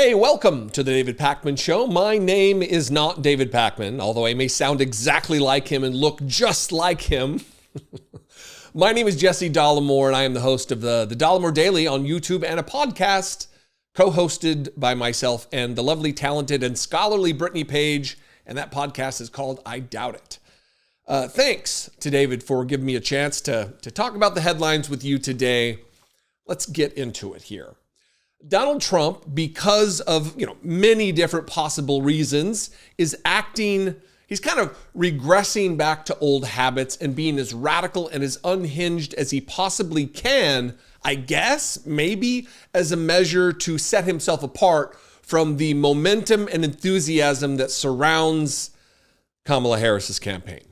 Hey, welcome to the David Pakman Show. My name is not David Pakman, although I may sound exactly like him and look just like him. My name is Jesse Dollemore, and I am the host of the Dollemore Daily on YouTube and a podcast co-hosted by myself and the lovely, talented, and scholarly Brittany Page, and that podcast is called I Doubt It. Thanks to David for giving me a chance to talk about the headlines with you today. Let's get into it here. Donald Trump, because of many different possible reasons, is acting, he's kind of regressing back to old habits and being as radical and as unhinged as he possibly can, I guess, maybe as a measure to set himself apart from the momentum and enthusiasm that surrounds Kamala Harris's campaign.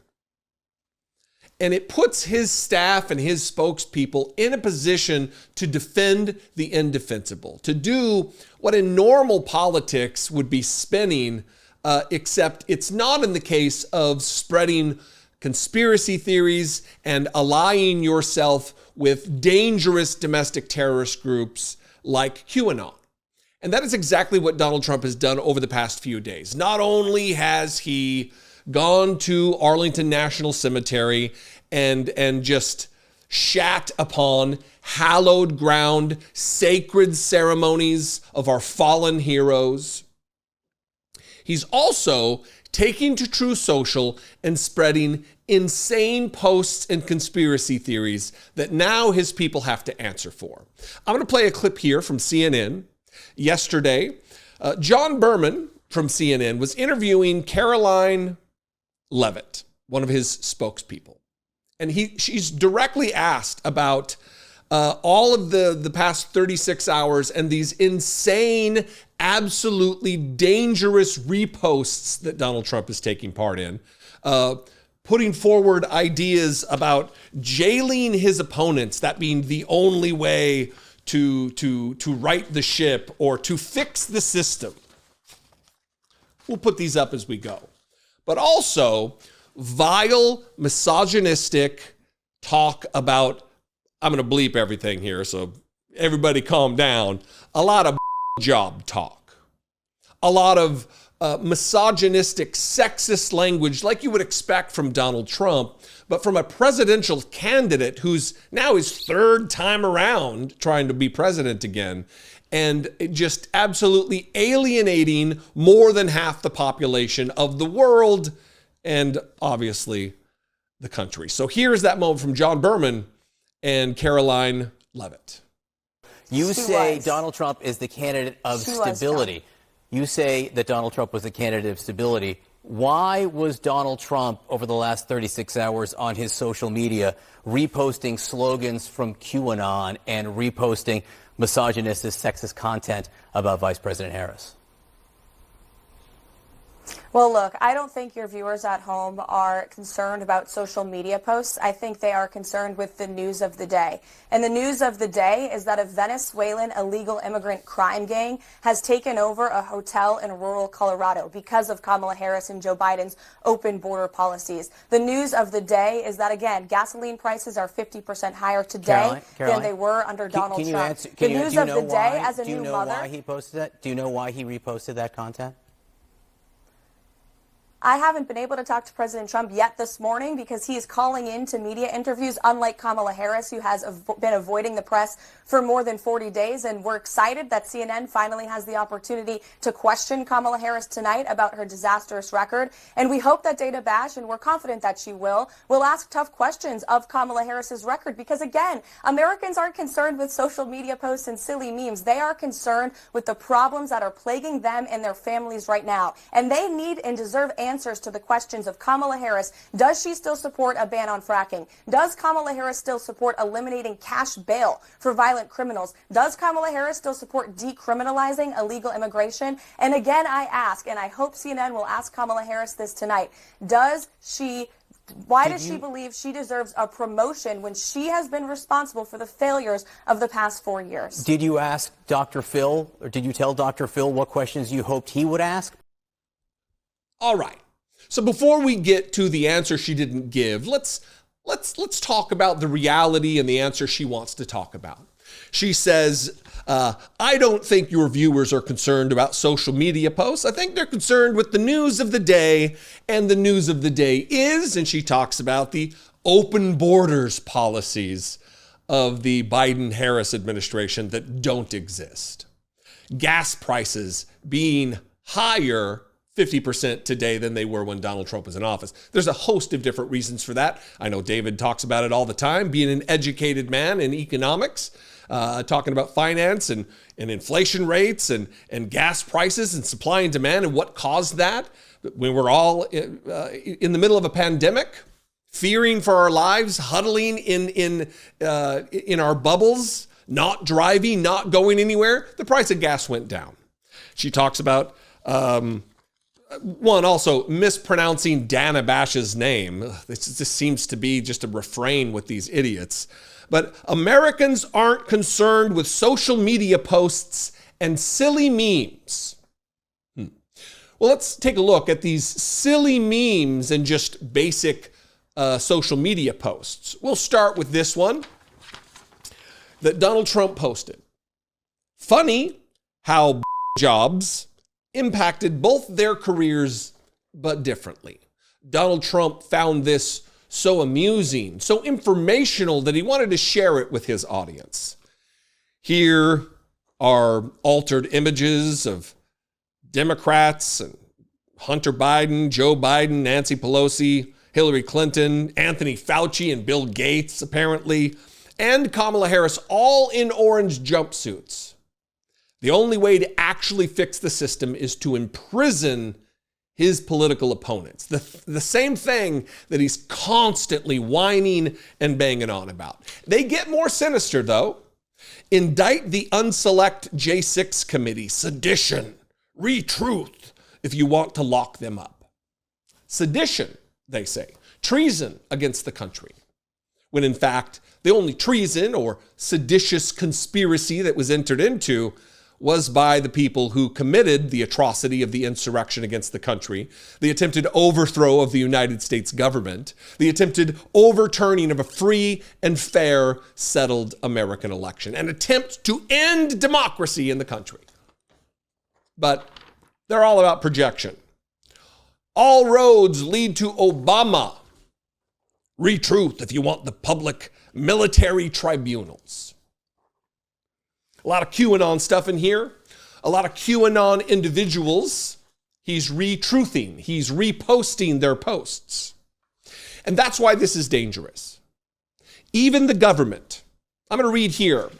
And it puts his staff and his spokespeople in a position to defend the indefensible, to do what in normal politics would be spinning, except it's not in the case of spreading conspiracy theories and allying yourself with dangerous domestic terrorist groups like QAnon. And that is exactly what Donald Trump has done over the past few days. Not only has he gone to Arlington National Cemetery and just shat upon hallowed ground, sacred ceremonies of our fallen heroes, he's also taking to True Social and spreading insane posts and conspiracy theories that now his people have to answer for. I'm going to play a clip here from CNN. Yesterday, John Berman from CNN was interviewing Caroline Leavitt, one of his spokespeople. And she's directly asked about all of the past 36 hours and these insane, absolutely dangerous reposts that Donald Trump is taking part in, putting forward ideas about jailing his opponents, that being the only way to right the ship or to fix the system. We'll put these up as we go. But also vile, misogynistic talk about, I'm going to bleep everything here, so everybody calm down, a lot of job talk, a lot of misogynistic, sexist language like you would expect from Donald Trump, but from a presidential candidate who's now his third time around trying to be president again, and just absolutely alienating more than half the population of the world and obviously the country. So here's that moment from John Berman and Caroline Leavitt. You say Donald Trump is the candidate of stability. You say that Donald Trump was the candidate of stability. Why was Donald Trump, over the last 36 hours on his social media, reposting slogans from QAnon and reposting misogynistic, sexist content about Vice President Harris? Well, look, I don't think your viewers at home are concerned about social media posts. I think they are concerned with the news of the day. And the news of the day is that a Venezuelan illegal immigrant crime gang has taken over a hotel in rural Colorado because of Kamala Harris and Joe Biden's open border policies. The news of the day is that, again, gasoline prices are 50% higher today than they were under Donald Trump. The news of the day, as a new mother... Do you know why he posted that? Do you know why he reposted that content? I haven't been able to talk to President Trump yet this morning because he is calling into media interviews, unlike Kamala Harris, who has been avoiding the press for more than 40 days. And we're excited that CNN finally has the opportunity to question Kamala Harris tonight about her disastrous record. And we hope that Dana Bash, and we're confident that she will ask tough questions of Kamala Harris's record. Because, again, Americans aren't concerned with social media posts and silly memes. They are concerned with the problems that are plaguing them and their families right now. And they need and deserve answers to the questions of Kamala Harris. Does she still support a ban on fracking? Does Kamala Harris still support eliminating cash bail for violent criminals? Does Kamala Harris still support decriminalizing illegal immigration? And again, I ask, and I hope CNN will ask Kamala Harris this tonight, why does she believe she deserves a promotion when she has been responsible for the failures of the past 4 years? Did you ask Dr. Phil, or did you tell Dr. Phil what questions you hoped he would ask? All right. So before we get to the answer she didn't give, let's talk about the reality and the answer she wants to talk about. She says, I don't think your viewers are concerned about social media posts. I think they're concerned with the news of the day, and the news of the day is, and she talks about the open borders policies of the Biden-Harris administration that don't exist. Gas prices being higher 50% today than they were when Donald Trump was in office. There's a host of different reasons for that. I know David talks about it all the time, being an educated man in economics, talking about finance and inflation rates and gas prices and supply and demand and what caused that. When we're all in the middle of a pandemic, fearing for our lives, huddling in our bubbles, not driving, not going anywhere, the price of gas went down. She talks about one, also mispronouncing Dana Bash's name. This seems to be just a refrain with these idiots. But Americans aren't concerned with social media posts and silly memes. Well, let's take a look at these silly memes and just basic social media posts. We'll start with this one that Donald Trump posted. Funny how jobs impacted both their careers, but differently. Donald Trump found this so amusing, so informational that he wanted to share it with his audience. Here are altered images of Democrats and Hunter Biden, Joe Biden, Nancy Pelosi, Hillary Clinton, Anthony Fauci, and Bill Gates, apparently, and Kamala Harris, all in orange jumpsuits. The only way to actually fix the system is to imprison his political opponents. The same thing that he's constantly whining and banging on about. They get more sinister, though. Indict the unselect J6 committee, sedition, re-truth, if you want to lock them up. Sedition, they say, treason against the country. When in fact, the only treason or seditious conspiracy that was entered into was by the people who committed the atrocity of the insurrection against the country, the attempted overthrow of the United States government, the attempted overturning of a free and fair, settled American election, an attempt to end democracy in the country. But they're all about projection. All roads lead to Obama. Re-truth if you want the public military tribunals. A lot of QAnon stuff in here. A lot of QAnon individuals. He's re-truthing. He's reposting their posts. And that's why this is dangerous. Even the government. I'm going to read here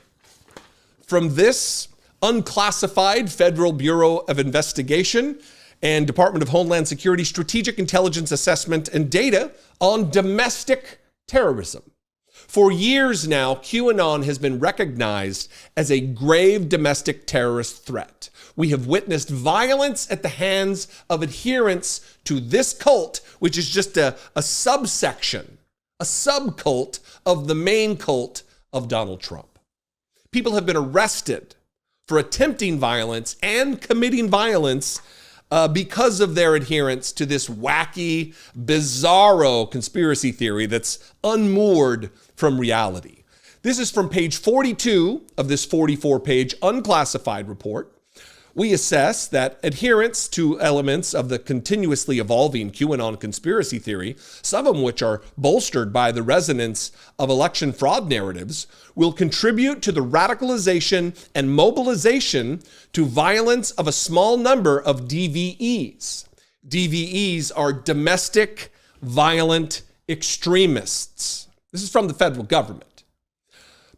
from this unclassified Federal Bureau of Investigation and Department of Homeland Security Strategic Intelligence Assessment and Data on domestic terrorism. For years now, QAnon has been recognized as a grave domestic terrorist threat. We have witnessed violence at the hands of adherents to this cult, which is just a subsection, a subcult of the main cult of Donald Trump. People have been arrested for attempting violence and committing violence because of their adherence to this wacky, bizarro conspiracy theory that's unmoored from reality. This is from page 42 of this 44-page unclassified report. We assess that adherence to elements of the continuously evolving QAnon conspiracy theory, some of which are bolstered by the resonance of election fraud narratives, will contribute to the radicalization and mobilization to violence of a small number of DVEs. DVEs are domestic violent extremists. This is from the federal government.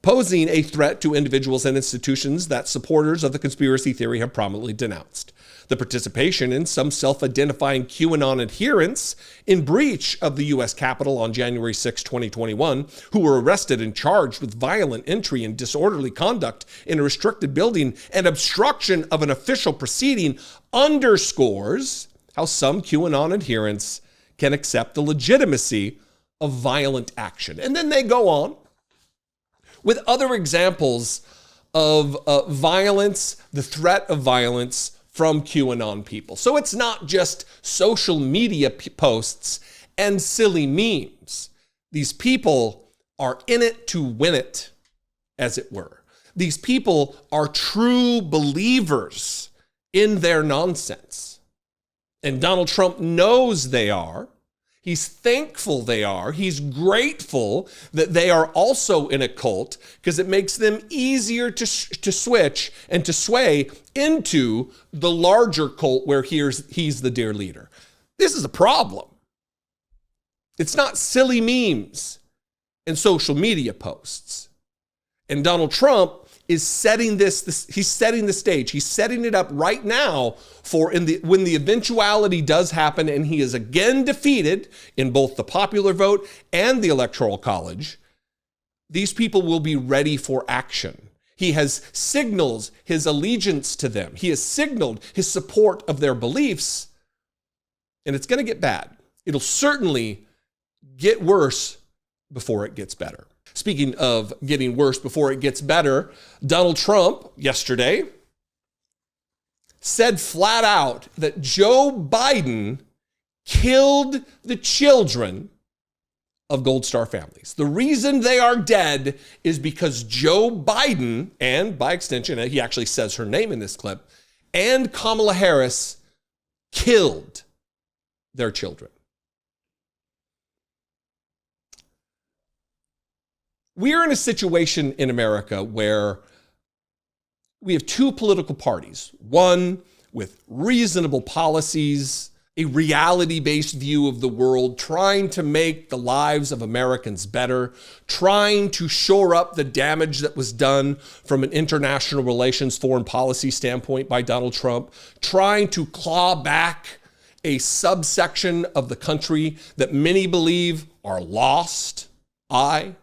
Posing a threat to individuals and institutions that supporters of the conspiracy theory have prominently denounced. The participation in some self-identifying QAnon adherents in breach of the U.S. Capitol on January 6, 2021, who were arrested and charged with violent entry and disorderly conduct in a restricted building and obstruction of an official proceeding, underscores how some QAnon adherents can accept the legitimacy of violent action. And then they go on with other examples of violence, the threat of violence from QAnon people. So it's not just social media posts and silly memes. These people are in it to win it, as it were. These people are true believers in their nonsense. And Donald Trump knows they are. He's thankful they are. He's grateful that they are also in a cult because it makes them easier to switch and to sway into the larger cult where he's the dear leader. This is a problem. It's not silly memes and social media posts. And Donald Trump is setting he's setting the stage. He's setting it up right now for when the eventuality does happen and he is again defeated in both the popular vote and the Electoral College, these people will be ready for action. He has signaled his allegiance to them. He has signaled his support of their beliefs, and it's going to get bad. It'll certainly get worse before it gets better. Speaking of getting worse before it gets better, Donald Trump yesterday said flat out that Joe Biden killed the children of Gold Star families. The reason they are dead is because Joe Biden, and by extension, he actually says her name in this clip, and Kamala Harris killed their children. We are in a situation in America where we have two political parties, one with reasonable policies, a reality-based view of the world, trying to make the lives of Americans better, trying to shore up the damage that was done from an international relations foreign policy standpoint by Donald Trump, trying to claw back a subsection of the country that many believe are lost. I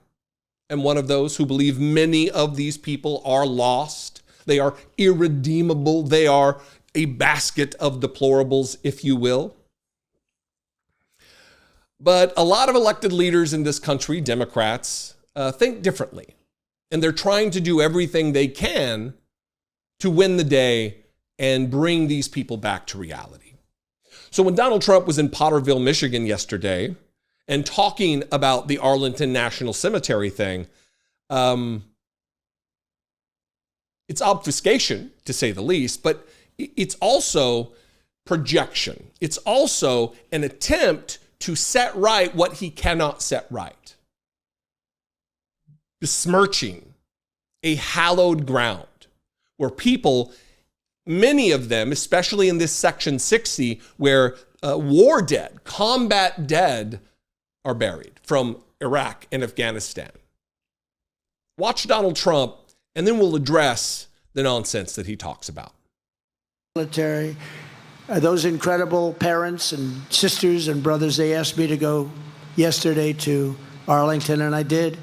am one of those who believe many of these people are lost. They are irredeemable. They are a basket of deplorables, if you will. But a lot of elected leaders in this country, Democrats, think differently. And they're trying to do everything they can to win the day and bring these people back to reality. So when Donald Trump was in Potterville, Michigan yesterday, and talking about the Arlington National Cemetery thing, it's obfuscation, to say the least, but it's also projection. It's also an attempt to set right what he cannot set right. Besmirching a hallowed ground where people, many of them, especially in this Section 60, where war dead, combat dead, are buried from Iraq and Afghanistan. Watch Donald Trump, and then we'll address the nonsense that he talks about. Military, those incredible parents and sisters and brothers, they asked me to go yesterday to Arlington, and I did.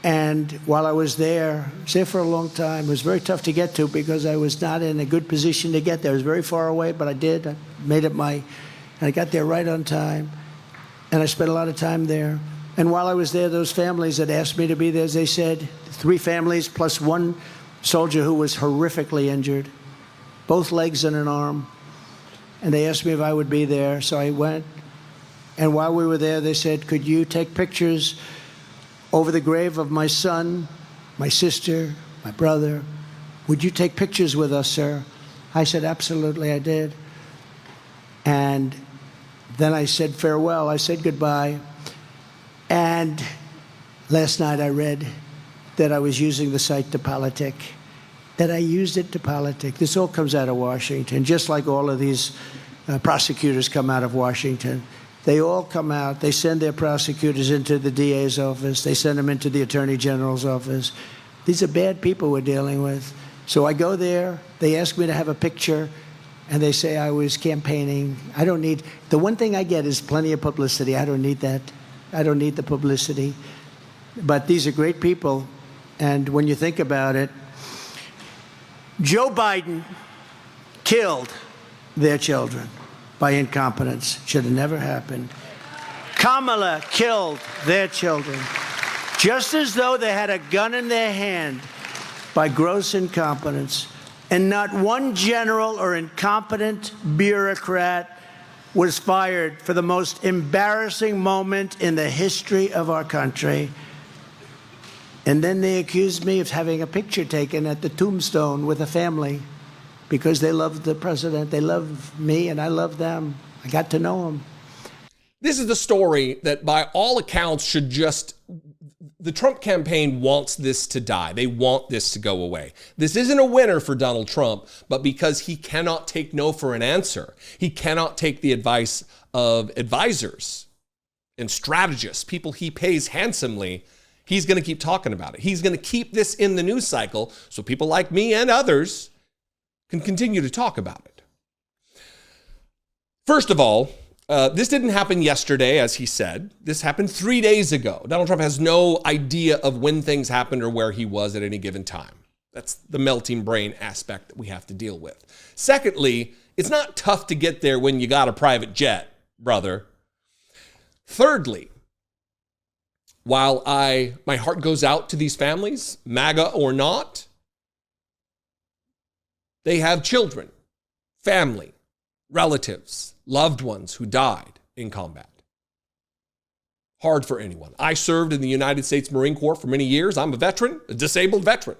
And while I was there, I was there for a long time. It was very tough to get to because I was not in a good position to get there. It was very far away, but I did. I made it and I got there right on time. And I spent a lot of time there. And while I was there, those families that asked me to be there, as they said, 3 families plus one soldier who was horrifically injured, both legs and an arm. And they asked me if I would be there, so I went. And while we were there, they said, could you take pictures over the grave of my son, my sister, my brother? Would you take pictures with us, sir? I said, absolutely, I did. And then I said farewell. I said goodbye. And last night I read that I was using the site to politic, that I used it to politic. This all comes out of Washington, just like all of these prosecutors come out of Washington. They all come out. They send their prosecutors into the DA's office. They send them into the Attorney General's office. These are bad people we're dealing with. So I go there. They ask me to have a picture. And they say I was campaigning. I don't need, the one thing I get is plenty of publicity. I don't need that. I don't need the publicity. But these are great people. And when you think about it, Joe Biden killed their children by incompetence. Should have never happened. Kamala killed their children, just as though they had a gun in their hand, by gross incompetence. And not one general or incompetent bureaucrat was fired for the most embarrassing moment in the history of our country. And then they accused me of having a picture taken at the tombstone with a family because they loved the president. They love me and I love them. I got to know them. This is the story that by all accounts should just, the Trump campaign wants this to die. They want this to go away. This isn't a winner for Donald Trump, but because he cannot take no for an answer, he cannot take the advice of advisors and strategists, people he pays handsomely, he's going to keep talking about it. He's going to keep this in the news cycle so people like me and others can continue to talk about it. First of all, this didn't happen yesterday, as he said. This happened 3 days ago. Donald Trump has no idea of when things happened or where he was at any given time. That's the melting brain aspect that we have to deal with. Secondly, it's not tough to get there when you got a private jet, brother. Thirdly, while my heart goes out to these families, MAGA or not, they have children, family, relatives, loved ones who died in combat. Hard for anyone. I served in the United States Marine Corps for many years. I'm a veteran, a disabled veteran.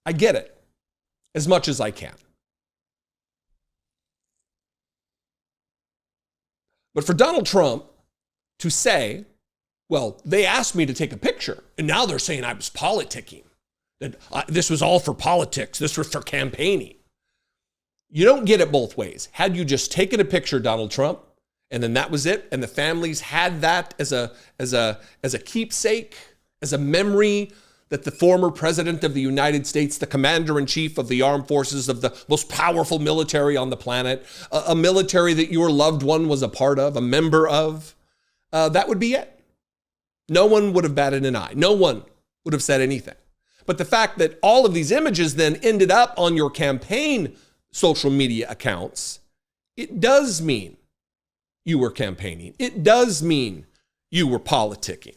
I get it as much as I can. But for Donald Trump to say, well, they asked me to take a picture, and now they're saying I was politicking, that this was all for politics, this was for campaigning. You don't get it both ways. Had you just taken a picture, Donald Trump, and then that was it, and the families had that as a keepsake, as a memory that the former president of the United States, the commander-in-chief of the armed forces of the most powerful military on the planet, a military that your loved one was a part of, a member of, that would be it. No one would have batted an eye. No one would have said anything. But the fact that all of these images then ended up on your campaign social media accounts, it does mean you were campaigning. It does mean you were politicking.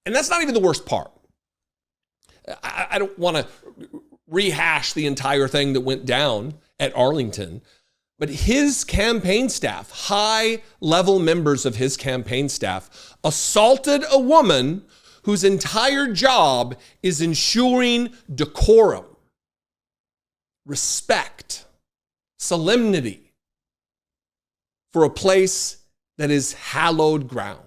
And that's not even the worst part. I don't want to rehash the entire thing that went down at Arlington, but his campaign staff, high-level members of his campaign staff, assaulted a woman whose entire job is ensuring decorum, respect, solemnity for a place that is hallowed ground,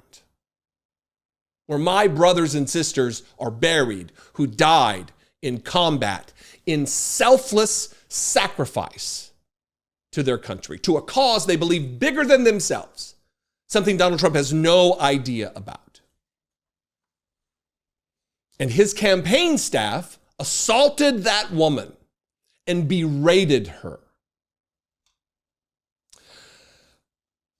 where my brothers and sisters are buried who died in combat, in selfless sacrifice to their country, to a cause they believe bigger than themselves, something Donald Trump has no idea about. And his campaign staff assaulted that woman and berated her.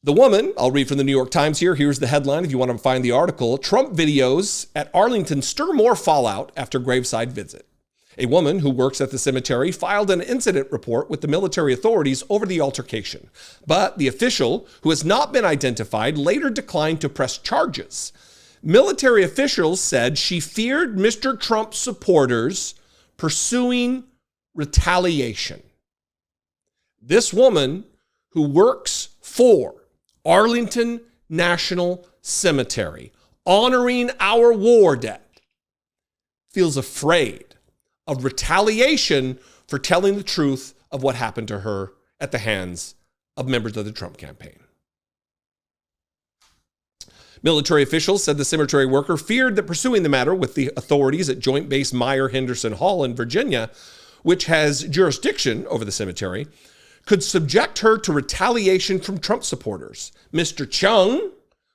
The woman, I'll read from the New York Times here. Here's the headline if you want to find the article. Trump videos at Arlington stir more fallout after graveside visit. A woman who works at the cemetery filed an incident report with the military authorities over the altercation. But the official, who has not been identified, later declined to press charges. Military officials said she feared Mr. Trump's supporters pursuing retaliation. This woman, who works for Arlington National Cemetery, honoring our war debt, feels afraid of retaliation for telling the truth of what happened to her at the hands of members of the Trump campaign. Military officials said the cemetery worker feared that pursuing the matter with the authorities at Joint Base Meier-Henderson Hall in Virginia, which has jurisdiction over the cemetery, could subject her to retaliation from Trump supporters. Mr. Chung,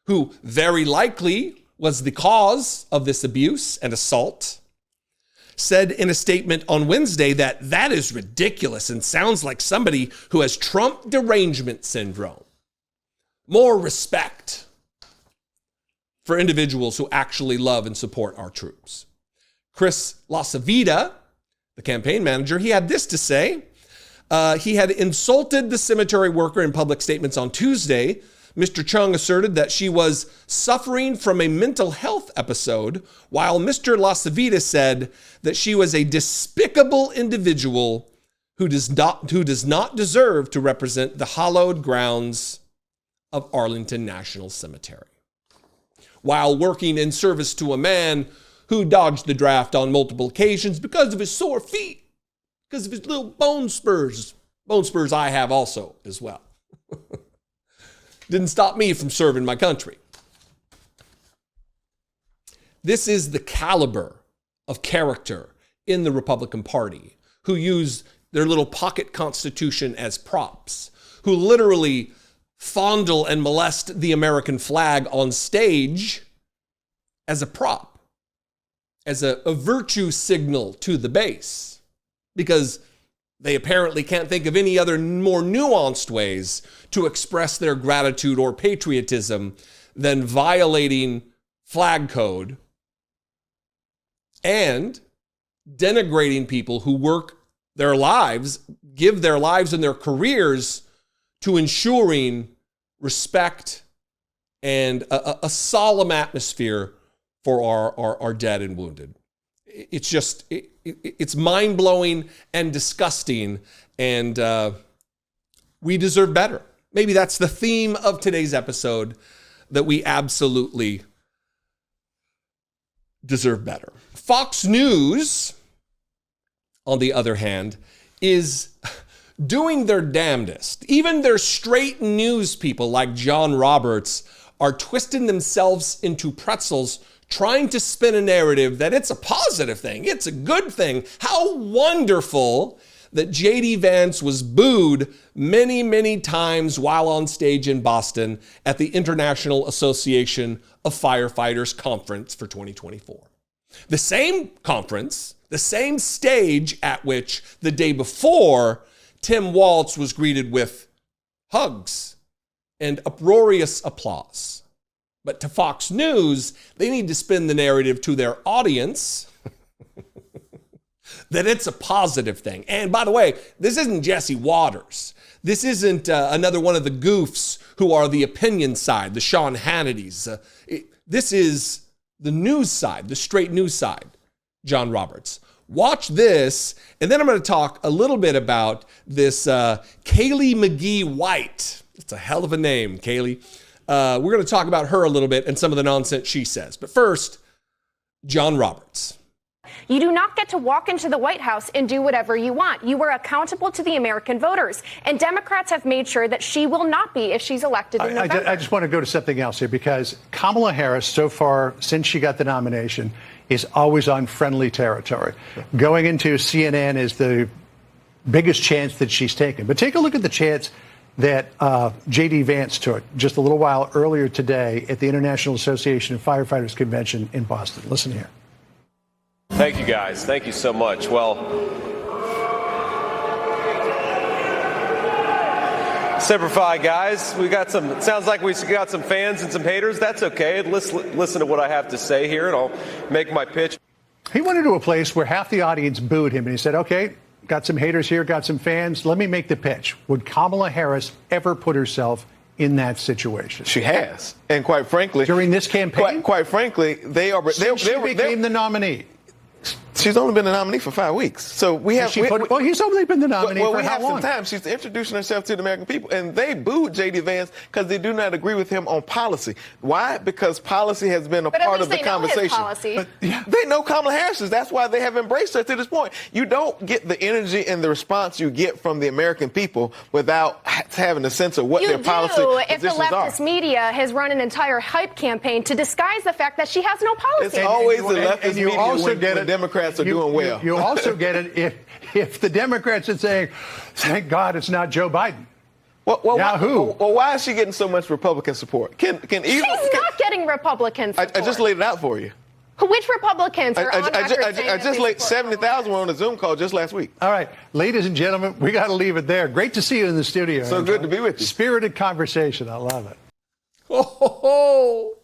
who very likely was the cause of this abuse and assault, said in a statement on Wednesday that is ridiculous and sounds like somebody who has Trump derangement syndrome. More respect for individuals who actually love and support our troops. Chris LaCivita, the campaign manager, he had this to say. He had insulted the cemetery worker in public statements on Tuesday. Mr. Chung asserted that she was suffering from a mental health episode, while Mr. LaCivita said that she was a despicable individual who does not deserve to represent the hallowed grounds of Arlington National Cemetery. while working in service to a man who dodged the draft on multiple occasions because of his sore feet, because of his little bone spurs. Bone spurs I have also as well. Didn't stop me from serving my country. This is the caliber of character in the Republican Party who use their little pocket constitution as props, who literally fondle and molest the American flag on stage as a prop, as a virtue signal to the base, because they apparently can't think of any other more nuanced ways to express their gratitude or patriotism than violating flag code and denigrating people who work their lives, give their lives and their careers to ensuring respect and a solemn atmosphere for our dead and wounded. It's just, it's mind-blowing and disgusting, and we deserve better. Maybe that's the theme of today's episode, that we absolutely deserve better. Fox News, on the other hand, is doing their damnedest. Even their straight news people like John Roberts are twisting themselves into pretzels, trying to spin a narrative that it's a positive thing, it's a good thing. How wonderful that JD Vance was booed many, many times while on stage in Boston at the International Association of Firefighters Conference for 2024. The same conference, the same stage at which the day before Tim Walz was greeted with hugs and uproarious applause. But to Fox News, they need to spin the narrative to their audience that it's a positive thing. And by the way, this isn't Jesse Waters. This isn't another one of the goofs who are the opinion side, the Sean Hannitys. This is the news side, the straight news side, John Roberts. Watch this, and then I'm going to talk a little bit about this Kaylee McGee White. It's a hell of a name, Kaylee. We're going to talk about her a little bit and some of the nonsense she says. But first, John Roberts. You do not get to walk into the White House and do whatever you want. You are accountable to the American voters. And Democrats have made sure that she will not be if she's elected in November. I just want to go to something else here, because Kamala Harris, so far since she got the nomination, is always on friendly territory. Going into CNN is the biggest chance that she's taken. But take a look at the chance that JD Vance took just a little while earlier today at the International Association of Firefighters Convention in Boston. Listen here. Thank you, guys. Thank you so much. Well, Semper Fi, guys. We got some, it sounds like we got some fans and some haters. That's okay. Listen to what I have to say here, and I'll make my pitch. He went into a place where half the audience booed him, and he said, okay, got some haters here, got some fans. Let me make the pitch. Would Kamala Harris ever put herself in that situation? She has. And quite frankly, during this campaign, quite frankly, they became the nominee. She's only been the nominee for 5 weeks. So we have. Well, he's only been the nominee for how long? We have some time. She's introducing herself to the American people. And they booed JD Vance because they do not agree with him on policy. Why? Because policy has been a part of the conversation. Policy. They know Kamala Harris's. That's why they have embraced her to this point. You don't get the energy and the response you get from the American people without having a sense of what their policy positions are. If the leftist media has run an entire hype campaign to disguise the fact that she has no policy. It's always the leftist media when Democrats are doing well. You also get it if the Democrats are saying, thank God it's not Joe Biden. Now who? Well, why is she getting so much Republican support? She's not getting Republican support. I just laid it out for you. Which Republicans are on record saying I just laid 70,000 were on a Zoom call just last week. All right, ladies and gentlemen, we got to leave it there. Great to see you in the studio. So good to be with you. Spirited conversation. I love it. Oh,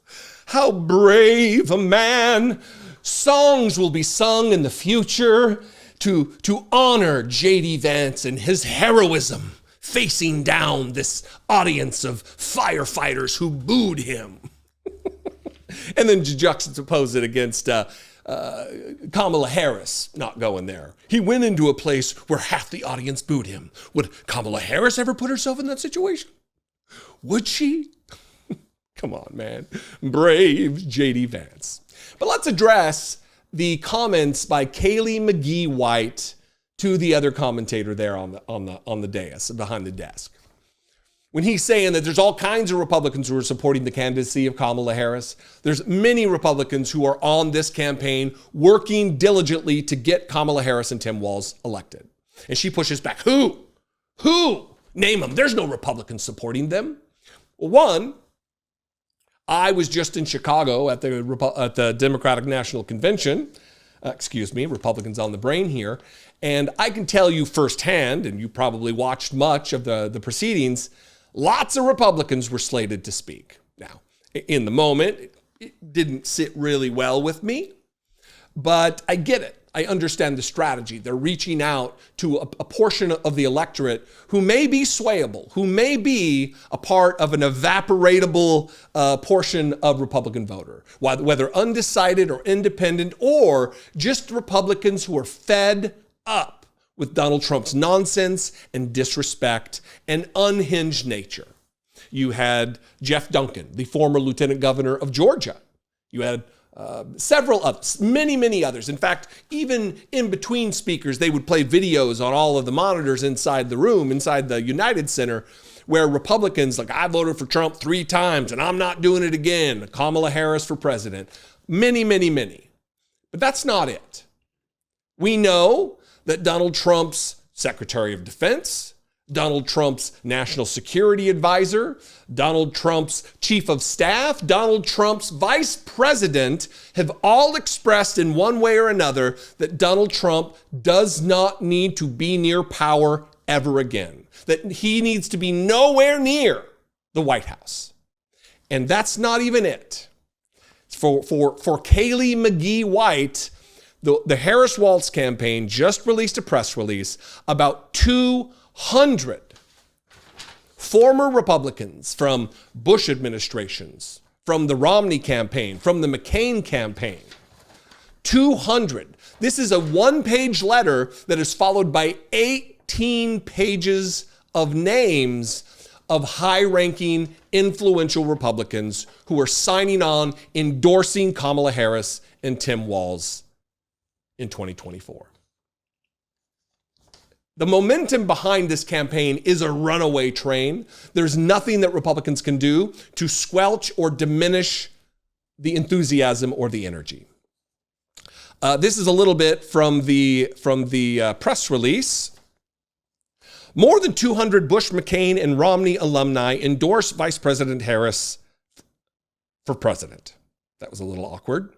how brave a man. Songs will be sung in the future to honor JD Vance and his heroism facing down this audience of firefighters who booed him. And then juxtapose it against Kamala Harris not going there. He went into a place where half the audience booed him. Would Kamala Harris ever put herself in that situation? Would she? Come on, man. Brave JD Vance. But let's address the comments by Kaylee McGee White to the other commentator there on the dais, behind the desk. When he's saying that there's all kinds of Republicans who are supporting the candidacy of Kamala Harris, there's many Republicans who are on this campaign working diligently to get Kamala Harris and Tim Walz elected. And she pushes back. Who? Name them. There's no Republicans supporting them. Well, one, I was just in Chicago at the Democratic National Convention. Republicans on the brain here. And I can tell you firsthand, and you probably watched much of the proceedings, lots of Republicans were slated to speak. Now, in the moment, it didn't sit really well with me, but I get it. I understand the strategy. They're reaching out to a portion of the electorate who may be swayable, who may be a part of an evaporatable portion of Republican voter, whether undecided or independent, or just Republicans who are fed up with Donald Trump's nonsense and disrespect and unhinged nature. You had Jeff Duncan, the former lieutenant governor of Georgia. You had several others, many others. In fact, even in between speakers, they would play videos on all of the monitors inside the room, inside the United Center, where Republicans, like, I voted for Trump 3 times and I'm not doing it again. Kamala Harris for president. Many. But that's not it. We know that Donald Trump's Secretary of Defense, Donald Trump's National Security Advisor, Donald Trump's Chief of Staff, Donald Trump's Vice President have all expressed in one way or another that Donald Trump does not need to be near power ever again, that he needs to be nowhere near the White House. And that's not even it. For Kaylee McGee White, the Harris-Walz campaign just released a press release about 200 former Republicans from Bush administrations, from the Romney campaign, from the McCain campaign. 200. This is a one-page letter that is followed by 18 pages of names of high-ranking, influential Republicans who are signing on, endorsing Kamala Harris and Tim Walz in 2024. The momentum behind this campaign is a runaway train. There's nothing that Republicans can do to squelch or diminish the enthusiasm or the energy. This is a little bit from the press release. More than 200 Bush, McCain, and Romney alumni endorse Vice President Harris for president. That was a little awkward.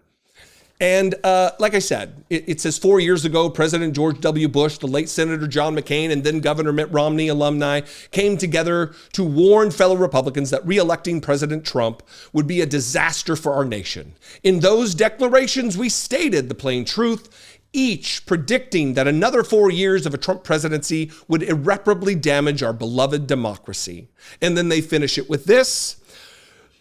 And like I said, it says 4 years ago, President George W. Bush, the late Senator John McCain, and then Governor Mitt Romney alumni came together to warn fellow Republicans that re-electing President Trump would be a disaster for our nation. In those declarations, we stated the plain truth, each predicting that another 4 years of a Trump presidency would irreparably damage our beloved democracy. And then they finish it with this.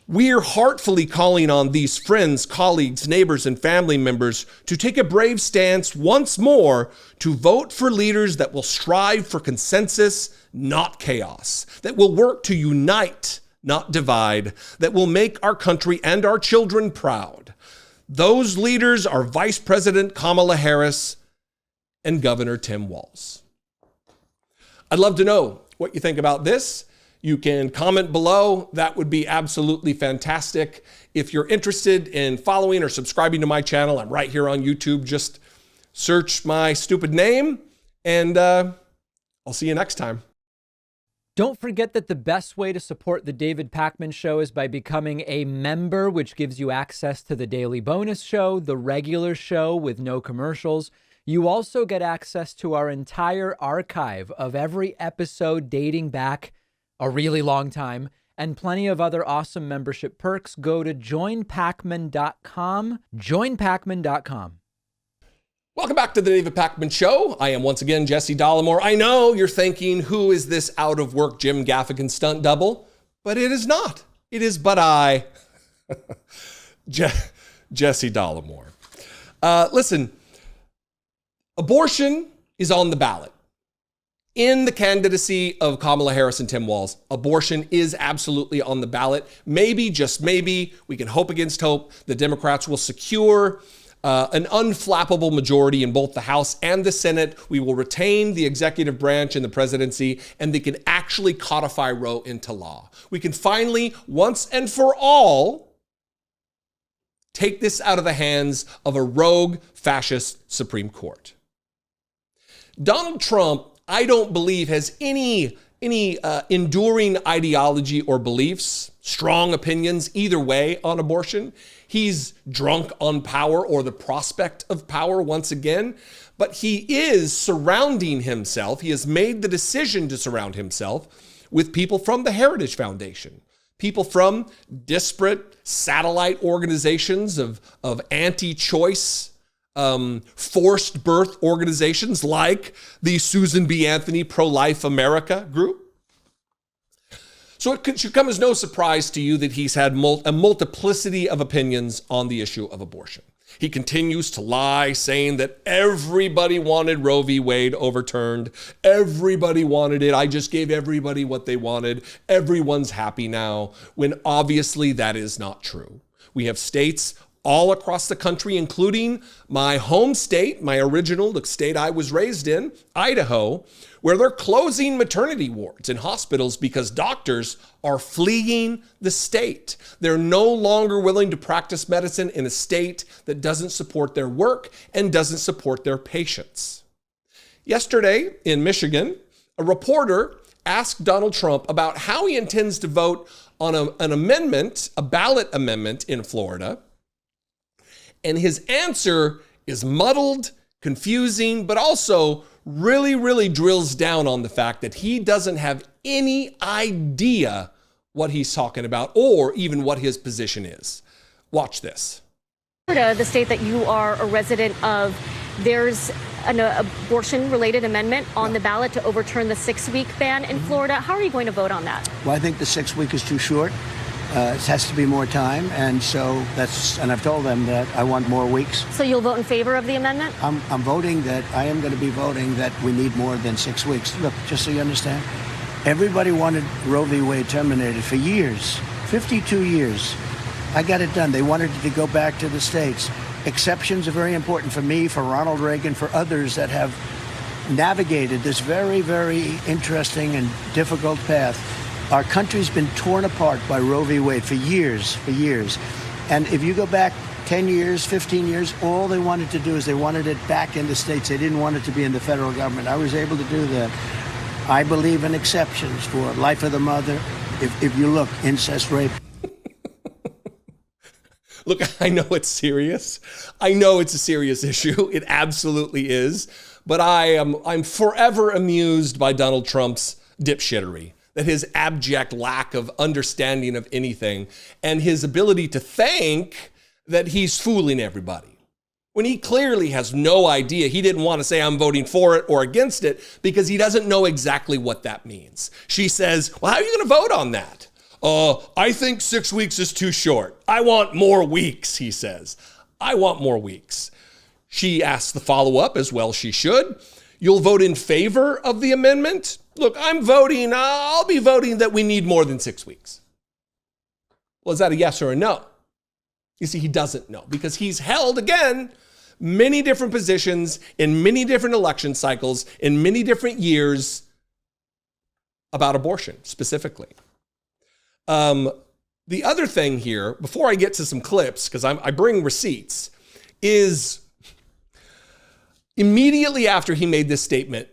We're heartfully calling on these friends, colleagues, neighbors, and family members to take a brave stance once more to vote for leaders that will strive for consensus, not chaos, that will work to unite, not divide, that will make our country and our children proud. Those leaders are Vice President Kamala Harris and Governor Tim Walz. I'd love to know what you think about this. You can comment below. That would be absolutely fantastic. If you're interested in following or subscribing to my channel, I'm right here on YouTube. Just search my stupid name, and I'll see you next time. Don't forget that the best way to support the David Pakman Show is by becoming a member, which gives you access to the daily bonus show, the regular show with no commercials. You also get access to our entire archive of every episode dating back a really long time, and plenty of other awesome membership perks. Go to joinpakman.com, joinpakman.com. Welcome back to the David Pakman Show. I am once again Jesse Dollemore. I know you're thinking, who is this out-of-work Jim Gaffigan stunt double? But it is not. It is but I, Jesse Dollemore. Listen, abortion is on the ballot. In the candidacy of Kamala Harris and Tim Walz, abortion is absolutely on the ballot. Maybe, just maybe, we can hope against hope, the Democrats will secure an unflappable majority in both the House and the Senate. We will retain the executive branch and the presidency, and they can actually codify Roe into law. We can finally, once and for all, take this out of the hands of a rogue fascist Supreme Court. Donald Trump, I don't believe, has any enduring ideology or beliefs, strong opinions either way on abortion. He's drunk on power or the prospect of power once again, but he is surrounding himself. He has made the decision to surround himself with people from the Heritage Foundation, people from disparate satellite organizations of anti-choice forced birth organizations like the Susan B. Anthony Pro-Life America group. So it should come as no surprise to you that he's had a multiplicity of opinions on the issue of abortion. He continues to lie, saying that everybody wanted Roe v. Wade overturned. Everybody wanted it. I just gave everybody what they wanted. Everyone's happy now, when obviously that is not true. We have states all across the country, including my home state, my original, the state I was raised in, Idaho, where they're closing maternity wards and hospitals because doctors are fleeing the state. They're no longer willing to practice medicine in a state that doesn't support their work and doesn't support their patients. Yesterday in Michigan, a reporter asked Donald Trump about how he intends to vote on an amendment, a ballot amendment in Florida. And his answer is muddled, confusing, but also really drills down on the fact that he doesn't have any idea what he's talking about or even what his position is. Watch this. Florida, the state that you are a resident of, there's an abortion-related amendment on the ballot to overturn the 6-week ban in Florida. How are you going to vote on that? Well, I think the 6-week is too short. It has to be more time, and so and I've told them that I want more weeks. So you'll vote in favor of the amendment? I am going to be voting that we need more than 6 weeks. Look, just so you understand, everybody wanted Roe v. Wade terminated for years, 52 years. I got it done. They wanted it to go back to the states. Exceptions are very important for me, for Ronald Reagan, for others that have navigated this very interesting and difficult path. Our country's been torn apart by Roe v. Wade for years. And if you go back 10 years, 15 years, all they wanted to do is they wanted it back in the states. They didn't want it to be in the federal government. I was able to do that. I believe in exceptions for life of the mother. If you look, incest, rape. Look, I know it's serious. I know it's a serious issue. It absolutely is. But I'm forever amused by Donald Trump's dipshittery, that his abject lack of understanding of anything and his ability to think that he's fooling everybody, when he clearly has no idea. He didn't want to say I'm voting for it or against it because he doesn't know exactly what that means. She says, well, how are you going to vote on that? I think 6 weeks is too short. I want more weeks, he says. I want more weeks. She asks the follow-up, as well she should. You'll vote in favor of the amendment? Look, I'll be voting that we need more than 6 weeks. Well, is that a yes or a no? You see, he doesn't know because he's held, again, many different positions in many different election cycles in many different years about abortion specifically. The other thing here, before I get to some clips, because I bring receipts, is immediately after he made this statement,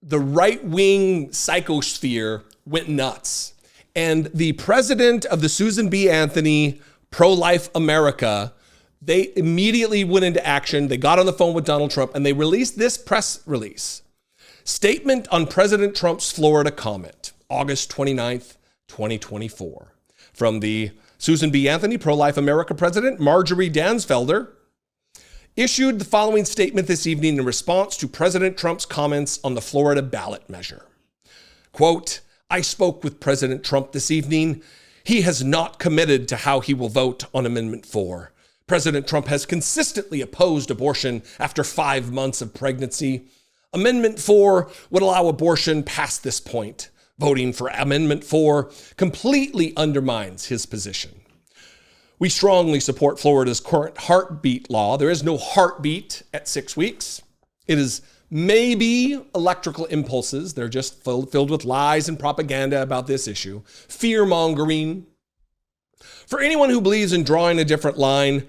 the right-wing psychosphere went nuts. And the president of the Susan B. Anthony Pro-Life America, they immediately went into action. They got on the phone with Donald Trump and they released this press release. Statement on President Trump's Florida comment, August 29th, 2024. From the Susan B. Anthony Pro-Life America president, Marjorie Dansfelder, issued the following statement this evening in response to President Trump's comments on the Florida ballot measure. Quote, I spoke with President Trump this evening. He has not committed to how he will vote on Amendment 4. President Trump has consistently opposed abortion after 5 months of pregnancy. Amendment 4 would allow abortion past this point. Voting for Amendment 4 completely undermines his position. We strongly support Florida's current heartbeat law. There is no heartbeat at 6 weeks. It is maybe electrical impulses. They're just filled with lies and propaganda about this issue. Fear-mongering. For anyone who believes in drawing a different line,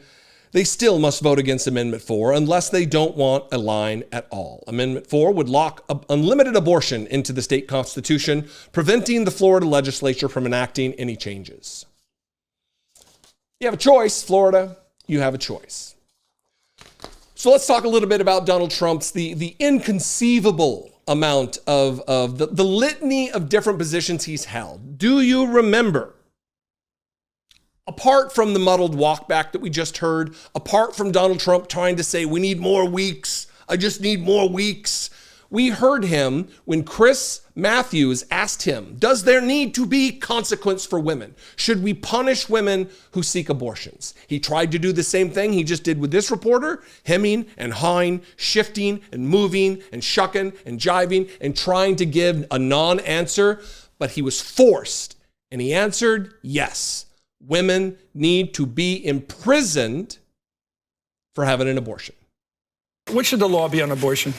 they still must vote against Amendment 4 unless they don't want a line at all. Amendment 4 would lock unlimited abortion into the state constitution, preventing the Florida legislature from enacting any changes. You have a choice, Florida. You have a choice. So let's talk a little bit about Donald Trump's the inconceivable amount of the litany of different positions he's held. Do you remember? Apart from the muddled walkback that we just heard, apart from Donald Trump trying to say, we need more weeks, I just need more weeks, we heard him when Chris Matthews asked him, does there need to be consequence for women? Should we punish women who seek abortions? He tried to do the same thing he just did with this reporter, hemming and hawing, shifting and moving and shucking and jiving and trying to give a non-answer, but he was forced. And he answered, yes, women need to be imprisoned for having an abortion. What should the law be on abortion?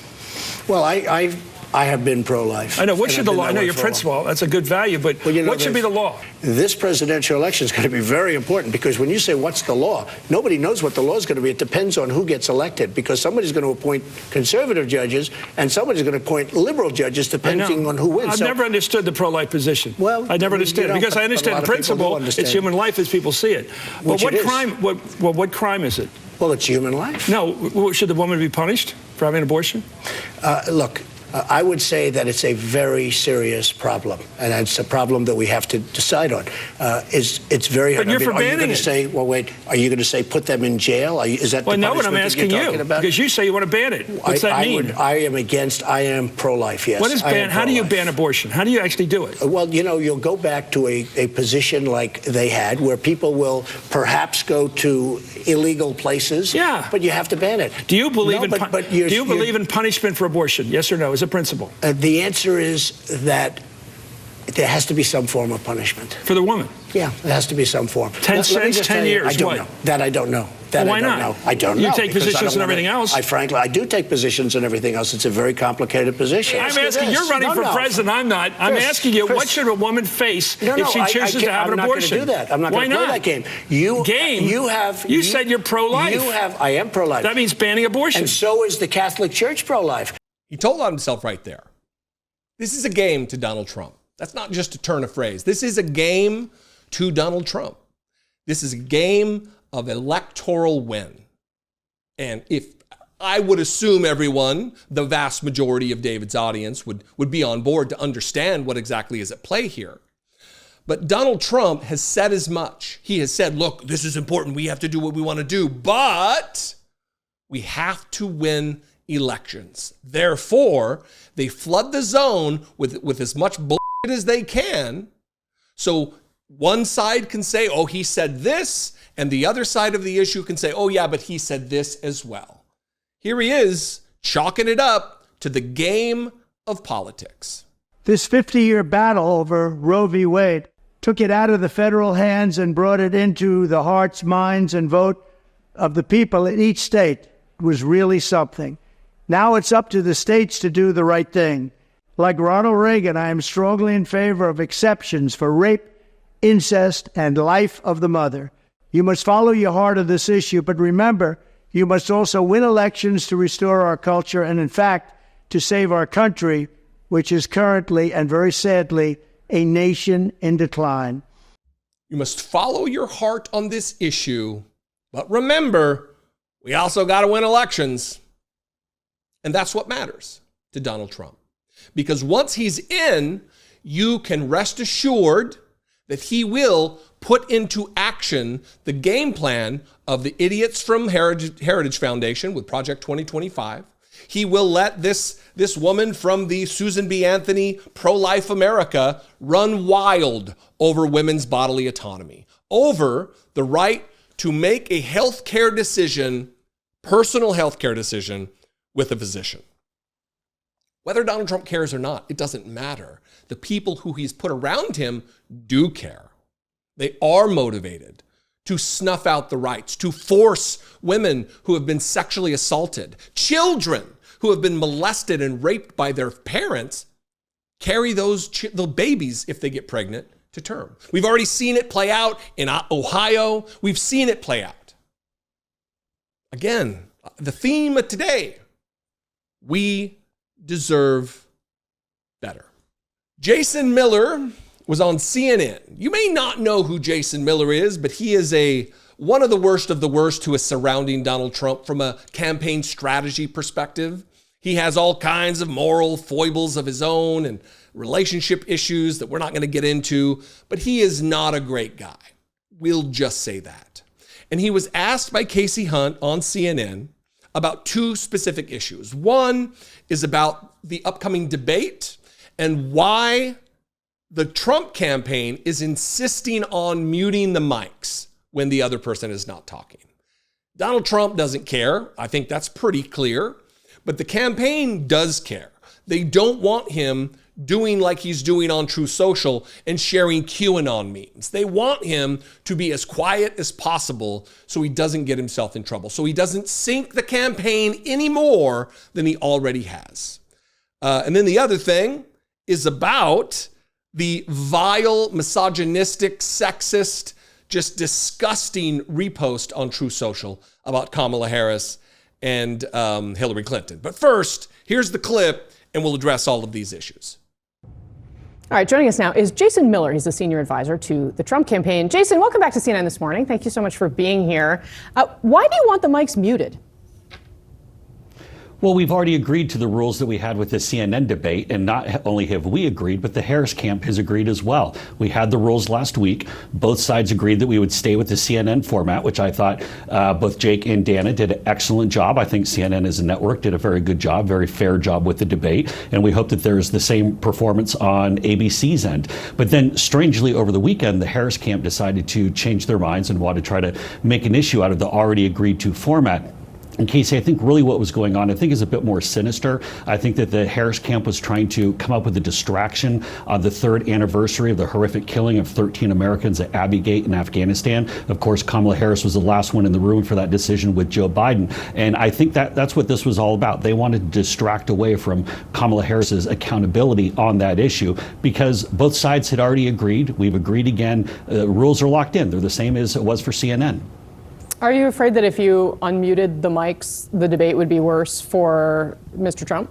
Well, I have been pro-life. I know. What should the law? I know your principle. That's a good value, but what should be the law? This presidential election is going to be very important because when you say what's the law, nobody knows what the law is going to be. It depends on who gets elected because somebody's going to appoint conservative judges and somebody's going to appoint liberal judges depending on who wins. I've never understood the pro-life position. Well, I never understood it because I understand the principle. It's human life as people see it. But what crime? What crime is it? Well, it's human life. No. Should the woman be punished for having an abortion? Look, I would say that it's a very serious problem, and it's a problem that we have to decide on. It's very hard. But you're forbidding Are you going to say, well, wait, are you going to say put them in jail? Is that the punishment what I'm asking that you're talking about? Because you say you want to ban it. What's that mean? I am pro-life, yes. What is ban? How do you ban abortion? How do you actually do it? Well, you'll go back to a position like they had where people will perhaps go to illegal places. Yeah. But you have to ban it. Do you believe believe in punishment for abortion? Yes or no? As a principle? The answer is that there has to be some form of punishment. For the woman? Yeah, there has to be some form. 10 cents, 10 years, I don't know. That I don't know. Why not? I don't know. You take positions and everything else. I do take positions and everything else. It's a very complicated position. I'm asking, you're running for president, I'm not. I'm asking you, what should a woman face if she chooses to have an abortion? I'm not going to do that. I'm not going to play that game. You said you're pro-life. I am pro-life. That means banning abortion. And so is the Catholic Church pro-life. He told on himself right there. This is a game to Donald Trump. That's not just a turn of phrase. This is a game to Donald Trump. This is a game of electoral win. And if I would assume everyone, the vast majority of David's audience would be on board to understand what exactly is at play here. But Donald Trump has said as much. He has said, look, this is important. We have to do what we want to do, but we have to win elections. Therefore, they flood the zone with as much bullshit as they can. So one side can say, oh, he said this, and the other side of the issue can say, oh, yeah, but he said this as well. Here he is, chalking it up to the game of politics. This 50-year battle over Roe v. Wade took it out of the federal hands and brought it into the hearts, minds, and vote of the people in each state. It was really something. Now it's up to the states to do the right thing. Like Ronald Reagan, I am strongly in favor of exceptions for rape, incest, and life of the mother. You must follow your heart of this issue, but remember, you must also win elections to restore our culture and, in fact, to save our country, which is currently, and very sadly, a nation in decline. You must follow your heart on this issue, but remember, we also got to win elections. And that's what matters to Donald Trump. Because once he's in, you can rest assured that he will put into action the game plan of the idiots from Heritage Foundation with Project 2025. He will let this woman from the Susan B. Anthony Pro-Life America run wild over women's bodily autonomy, over the right to make a healthcare decision, personal healthcare decision, with a physician. Whether Donald Trump cares or not, it doesn't matter. The people who he's put around him do care. They are motivated to snuff out the rights, to force women who have been sexually assaulted, children who have been molested and raped by their parents, carry the babies, if they get pregnant, to term. We've already seen it play out in Ohio. We've seen it play out. Again, the theme of today, we deserve better. Jason Miller was on CNN. You may not know who Jason Miller is, but he is one of the worst who is surrounding Donald Trump from a campaign strategy perspective. He has all kinds of moral foibles of his own and relationship issues that we're not going to get into, but he is not a great guy. We'll just say that. And he was asked by Casey Hunt on CNN about two specific issues. One is about the upcoming debate and why the Trump campaign is insisting on muting the mics when the other person is not talking. Donald Trump doesn't care. I think that's pretty clear. But the campaign does care. They don't want him doing like he's doing on True Social and sharing QAnon memes. They want him to be as quiet as possible so he doesn't get himself in trouble, so he doesn't sink the campaign any more than he already has. And then the other thing is about the vile, misogynistic, sexist, just disgusting repost on True Social about Kamala Harris and Hillary Clinton. But first, here's the clip, and we'll address all of these issues. All right, joining us now is Jason Miller. He's a senior advisor to the Trump campaign. Jason, welcome back to CNN this morning. Thank you so much for being here. Why do you want the mics muted? Well, we've already agreed to the rules that we had with the CNN debate, and not only have we agreed, but the Harris camp has agreed as well. We had the rules last week. Both sides agreed that we would stay with the CNN format, which I thought both Jake and Dana did an excellent job. I think CNN as a network did a very good job, very fair job with the debate, and we hope that there's the same performance on ABC's end. But then, strangely, over the weekend, the Harris camp decided to change their minds and want to try to make an issue out of the already agreed to format. And Casey, I think really what was going on, I think is a bit more sinister. I think that the Harris camp was trying to come up with a distraction on the 3rd anniversary of the horrific killing of 13 Americans at Abbey Gate in Afghanistan. Of course, Kamala Harris was the last one in the room for that decision with Joe Biden. And I think that's what this was all about. They wanted to distract away from Kamala Harris's accountability on that issue because both sides had already agreed. We've agreed again. Rules are locked in. They're the same as it was for CNN. Are you afraid that if you unmuted the mics, the debate would be worse for Mr. Trump?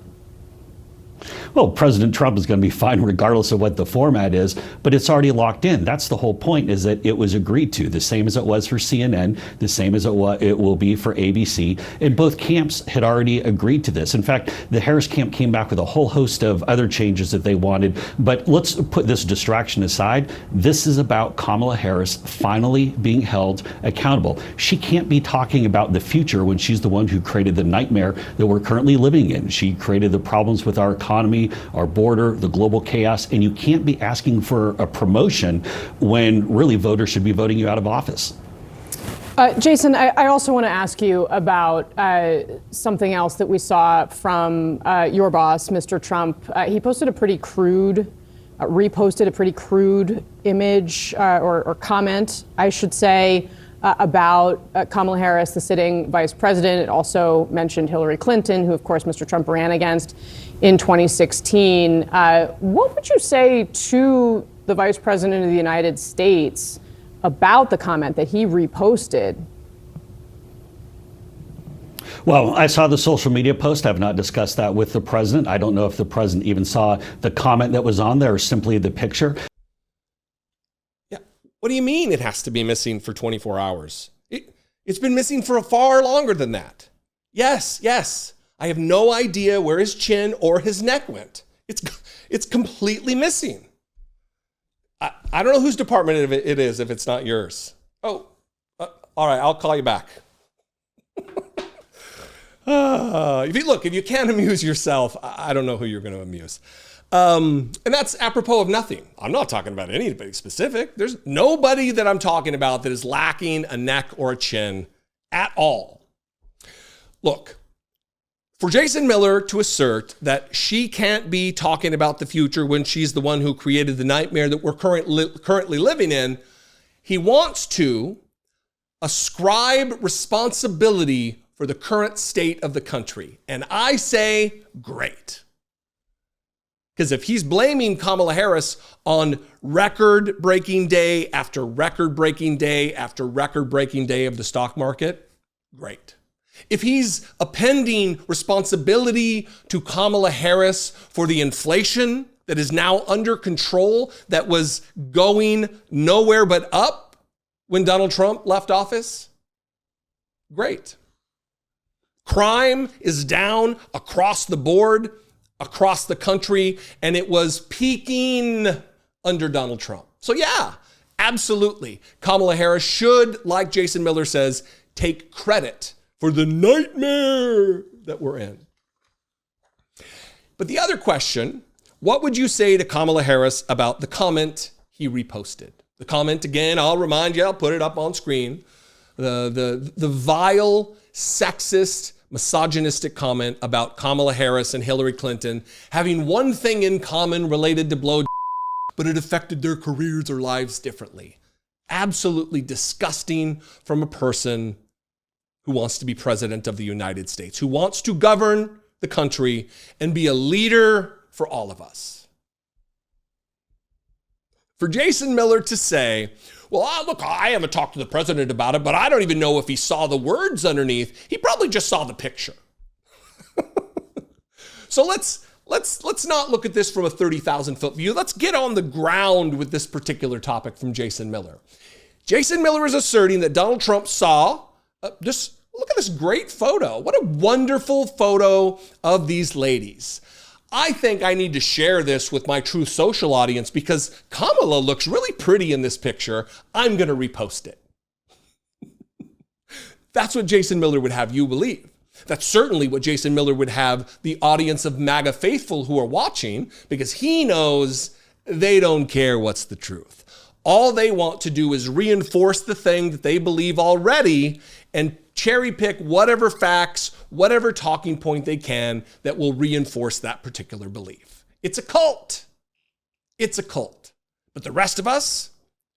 Well, President Trump is going to be fine regardless of what the format is, but it's already locked in. That's the whole point, is that it was agreed to, the same as it was for CNN, the same as it will be for ABC, and both camps had already agreed to this. In fact, the Harris camp came back with a whole host of other changes that they wanted, but let's put this distraction aside. This is about Kamala Harris finally being held accountable. She can't be talking about the future when she's the one who created the nightmare that we're currently living in. She created the problems with our economy, our border, the global chaos, and you can't be asking for a promotion when really voters should be voting you out of office. Jason, I also want to ask you about something else that we saw from your boss, Mr. Trump. He posted reposted a pretty crude image or comment, I should say, about Kamala Harris, the sitting vice president. It also mentioned Hillary Clinton, who, of course, Mr. Trump ran against in 2016. What would you say to the vice president of the United States about the comment that he reposted? Well, I saw the social media post. I've not discussed that with the president. I don't know if the president even saw the comment that was on there or simply the picture. Yeah. What do you mean it has to be missing for 24 hours? It's been missing for far longer than that. Yes. I have no idea where his chin or his neck went. It's completely missing. I don't know whose department it is if it's not yours. Oh, all right, I'll call you back. If you can't amuse yourself, I don't know who you're going to amuse. And that's apropos of nothing. I'm not talking about anybody specific. There's nobody that I'm talking about that is lacking a neck or a chin at all. Look, For Jason Miller to assert that she can't be talking about the future when she's the one who created the nightmare that we're currently living in, he wants to ascribe responsibility for the current state of the country. And I say, great. Because if he's blaming Kamala Harris on record-breaking day after record-breaking day after record-breaking day of the stock market, great. If he's appending responsibility to Kamala Harris for the inflation that is now under control, that was going nowhere but up when Donald Trump left office, great. Crime is down across the board, across the country, and it was peaking under Donald Trump. So yeah, absolutely. Kamala Harris should, like Jason Miller says, take credit for the nightmare that we're in. But the other question, what would you say to Kamala Harris about the comment he reposted? The comment, again, I'll remind you, I'll put it up on screen. The vile, sexist, misogynistic comment about Kamala Harris and Hillary Clinton having one thing in common related to blow, but it affected their careers or lives differently. Absolutely disgusting from a person who wants to be president of the United States, who wants to govern the country and be a leader for all of us. For Jason Miller to say, well, look, I haven't talked to the president about it, but I don't even know if he saw the words underneath. He probably just saw the picture. So let's not look at this from a 30,000-foot view. Let's get on the ground with this particular topic from Jason Miller. Jason Miller is asserting that Donald Trump saw look at this great photo. What a wonderful photo of these ladies. I think I need to share this with my Truth Social audience because Kamala looks really pretty in this picture. I'm going to repost it. That's what Jason Miller would have you believe. That's certainly what Jason Miller would have the audience of MAGA faithful who are watching, because he knows they don't care what's the truth. All they want to do is reinforce the thing that they believe already and cherry pick whatever facts, whatever talking point they can that will reinforce that particular belief. It's a cult. It's a cult. But the rest of us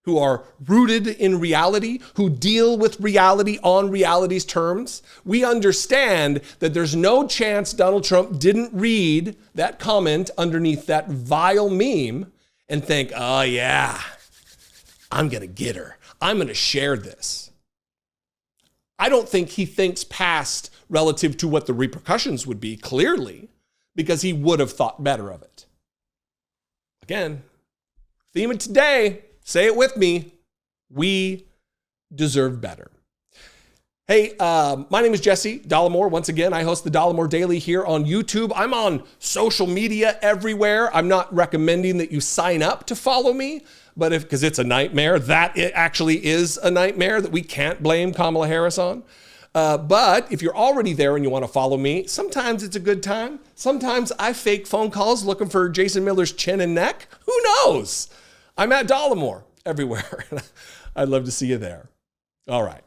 who are rooted in reality, who deal with reality on reality's terms, we understand that there's no chance Donald Trump didn't read that comment underneath that vile meme and think, oh yeah, I'm going to get her. I'm going to share this. I don't think he thinks past relative to what the repercussions would be, clearly, because he would have thought better of it. Again, theme of today, say it with me, we deserve better. Hey, my name is Jesse Dollemore. Once again, I host the Dollemore Daily here on YouTube. I'm on social media everywhere. I'm not recommending that you sign up to follow me, but because it's a nightmare, it actually is a nightmare that we can't blame Kamala Harris on. But if you're already there and you want to follow me, sometimes it's a good time. Sometimes I fake phone calls looking for Jason Miller's chin and neck. Who knows? I'm at Dollemore everywhere. I'd love to see you there. All right.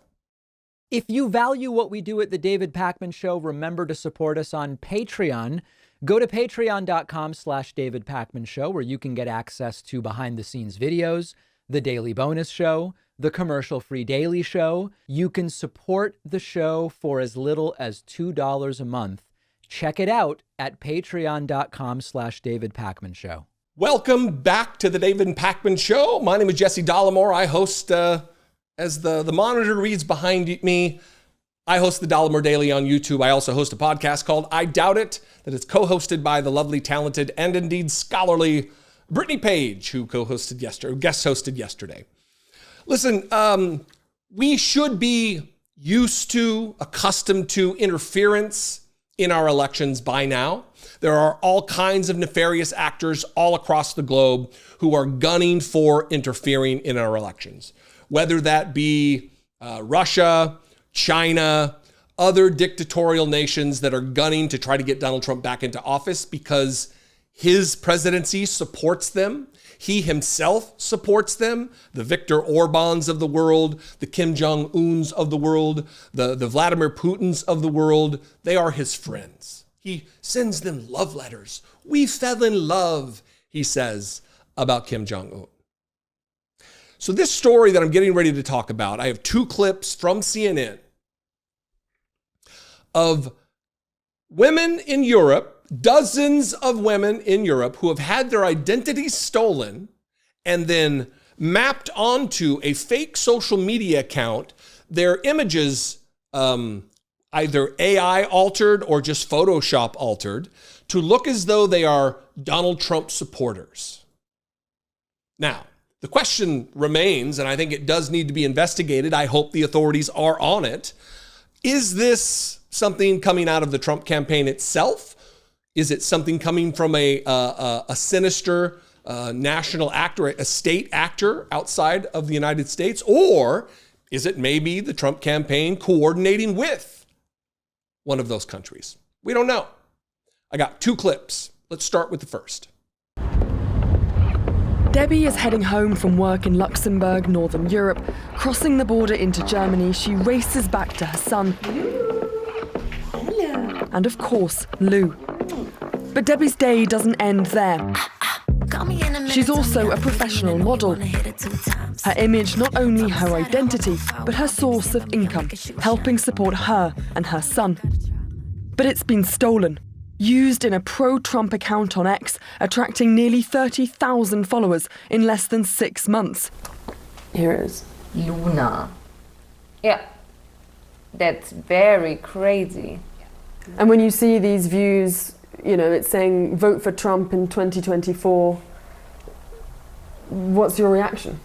If you value what we do at The David Pakman Show, remember to support us on Patreon. Go to patreon.com/David Pakman Show, where you can get access to behind-the-scenes videos, the Daily Bonus Show, the commercial-free Daily Show. You can support the show for as little as $2 a month. Check it out at patreon.com/David Pakman Show. Welcome back to the David Pakman Show. My name is Jesse Dollemore. I host, as the monitor reads behind me, I host the Dollemore Daily on YouTube. I also host a podcast called I Doubt It, that is co-hosted by the lovely, talented, and indeed scholarly Brittany Page, who guest hosted yesterday. Listen, we should be accustomed to interference in our elections by now. There are all kinds of nefarious actors all across the globe who are gunning for interfering in our elections, whether that be Russia, China, other dictatorial nations that are gunning to try to get Donald Trump back into office because His presidency supports them. He himself supports them. The Viktor Orbáns of the world, the Kim Jong-uns of the world, the Vladimir Putins of the world, they are his friends. He sends them love letters. We fell in love, he says about Kim Jong-un. So this story that I'm getting ready to talk about, I have 2 clips from CNN of women in Europe, dozens of women in Europe who have had their identities stolen and then mapped onto a fake social media account, their images either AI altered or just Photoshop altered to look as though they are Donald Trump supporters. Now, the question remains, and I think it does need to be investigated. I hope the authorities are on it. Is this something coming out of the Trump campaign itself? Is it something coming from a sinister national actor, a state actor outside of the United States? Or is it maybe the Trump campaign coordinating with one of those countries? We don't know. I got 2 clips. Let's start with the first. Debbie is heading home from work in Luxembourg, Northern Europe. Crossing the border into Germany, she races back to her son. Hello. And of course, Lou. But Debbie's day doesn't end there. She's also a professional model. Her image, not only her identity, but her source of income, helping support her and her son. But it's been stolen. Used in a pro-Trump account on X, attracting nearly 30,000 followers in less than 6 months. Here is Luna. Yeah, that's very crazy. And when you see these views, you know, it's saying vote for Trump in 2024, what's your reaction?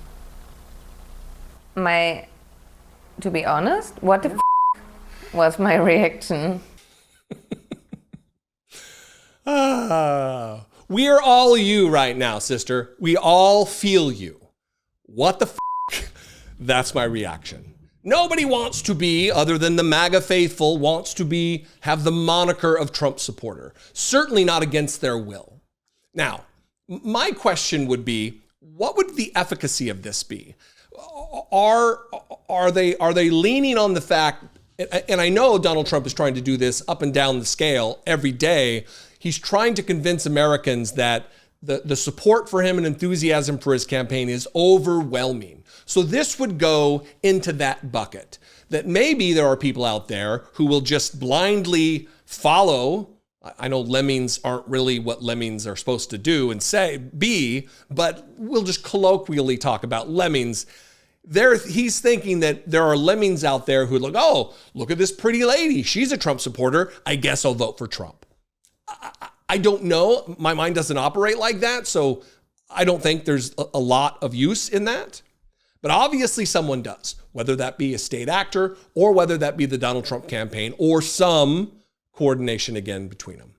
To be honest, what the was my reaction? We're all you right now, sister. We all feel you. What the That's my reaction. Nobody wants to be, other than the MAGA faithful, wants to have the moniker of Trump supporter. Certainly not against their will. Now, my question would be, what would the efficacy of this be? Are they leaning on the fact, and I know Donald Trump is trying to do this up and down the scale every day. He's trying to convince Americans that the support for him and enthusiasm for his campaign is overwhelming. So this would go into that bucket, that maybe there are people out there who will just blindly follow. I know lemmings aren't really what lemmings are supposed to do and be, but we'll just colloquially talk about lemmings. He's thinking that there are lemmings out there who look at this pretty lady. She's a Trump supporter. I guess I'll vote for Trump. I don't know. My mind doesn't operate like that, so I don't think there's a lot of use in that. But obviously someone does, whether that be a state actor or whether that be the Donald Trump campaign or some coordination again between them.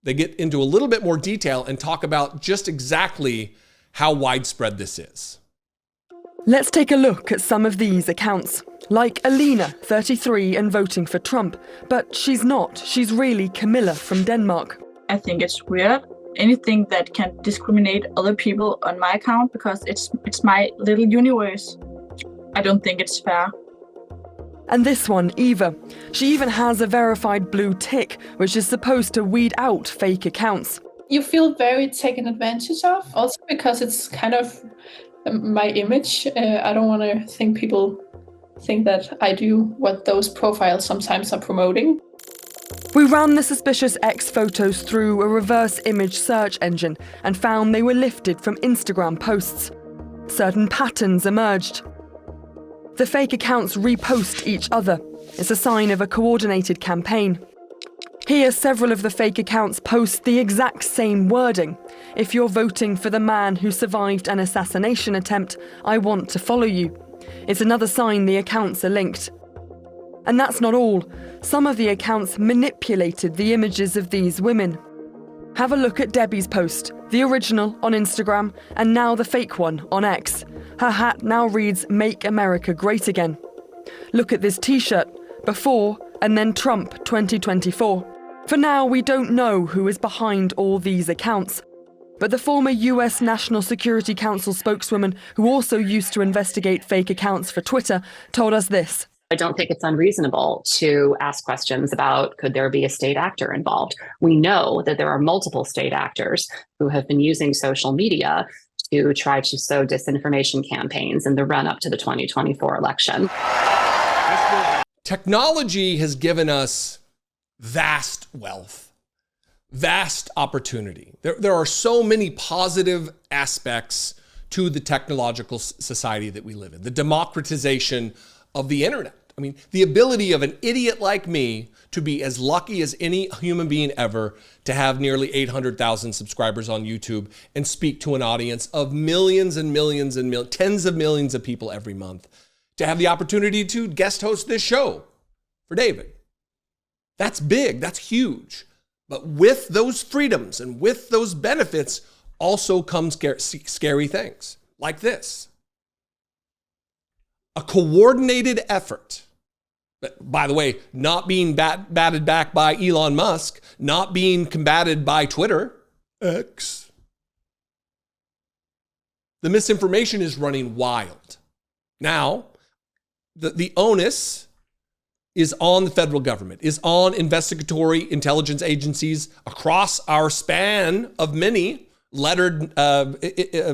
They get into a little bit more detail and talk about just exactly how widespread this is. Let's take a look at some of these accounts. Like Alina, 33 and voting for Trump, but she's not. She's really Camilla from Denmark. I think it's weird. Anything that can discriminate other people on my account, because it's my little universe. I don't think it's fair. And this one, Eva. She even has a verified blue tick, which is supposed to weed out fake accounts. You feel very taken advantage of, also because it's kind of my image. I don't want to think people think that I do what those profiles sometimes are promoting. We ran the suspicious X photos through a reverse image search engine and found they were lifted from Instagram posts. Certain patterns emerged. The fake accounts repost each other. It's a sign of a coordinated campaign. Here, several of the fake accounts post the exact same wording. If you're voting for the man who survived an assassination attempt, I want to follow you. It's another sign the accounts are linked. And that's not all. Some of the accounts manipulated the images of these women. Have a look at Debbie's post, the original on Instagram, and now the fake one on X. Her hat now reads, "Make America Great Again." Look at this t-shirt, before and then Trump 2024. For now, we don't know who is behind all these accounts. But the former US National Security Council spokeswoman, who also used to investigate fake accounts for Twitter, told us this. I don't think it's unreasonable to ask questions about, could there be a state actor involved? We know that there are multiple state actors who have been using social media to try to sow disinformation campaigns in the run-up to the 2024 election. Technology has given us vast wealth, vast opportunity. There are so many positive aspects to the technological society that we live in. The democratization of the internet. I mean, the ability of an idiot like me to be as lucky as any human being ever to have nearly 800,000 subscribers on YouTube and speak to an audience of millions and millions and millions, tens of millions of people every month, to have the opportunity to guest host this show for David. That's big, that's huge. But with those freedoms and with those benefits also come scary things like this. A coordinated effort, but by the way, not being batted back by Elon Musk, not being combated by Twitter, X. The misinformation is running wild. Now, the onus is on the federal government, is on investigatory intelligence agencies across our span of many lettered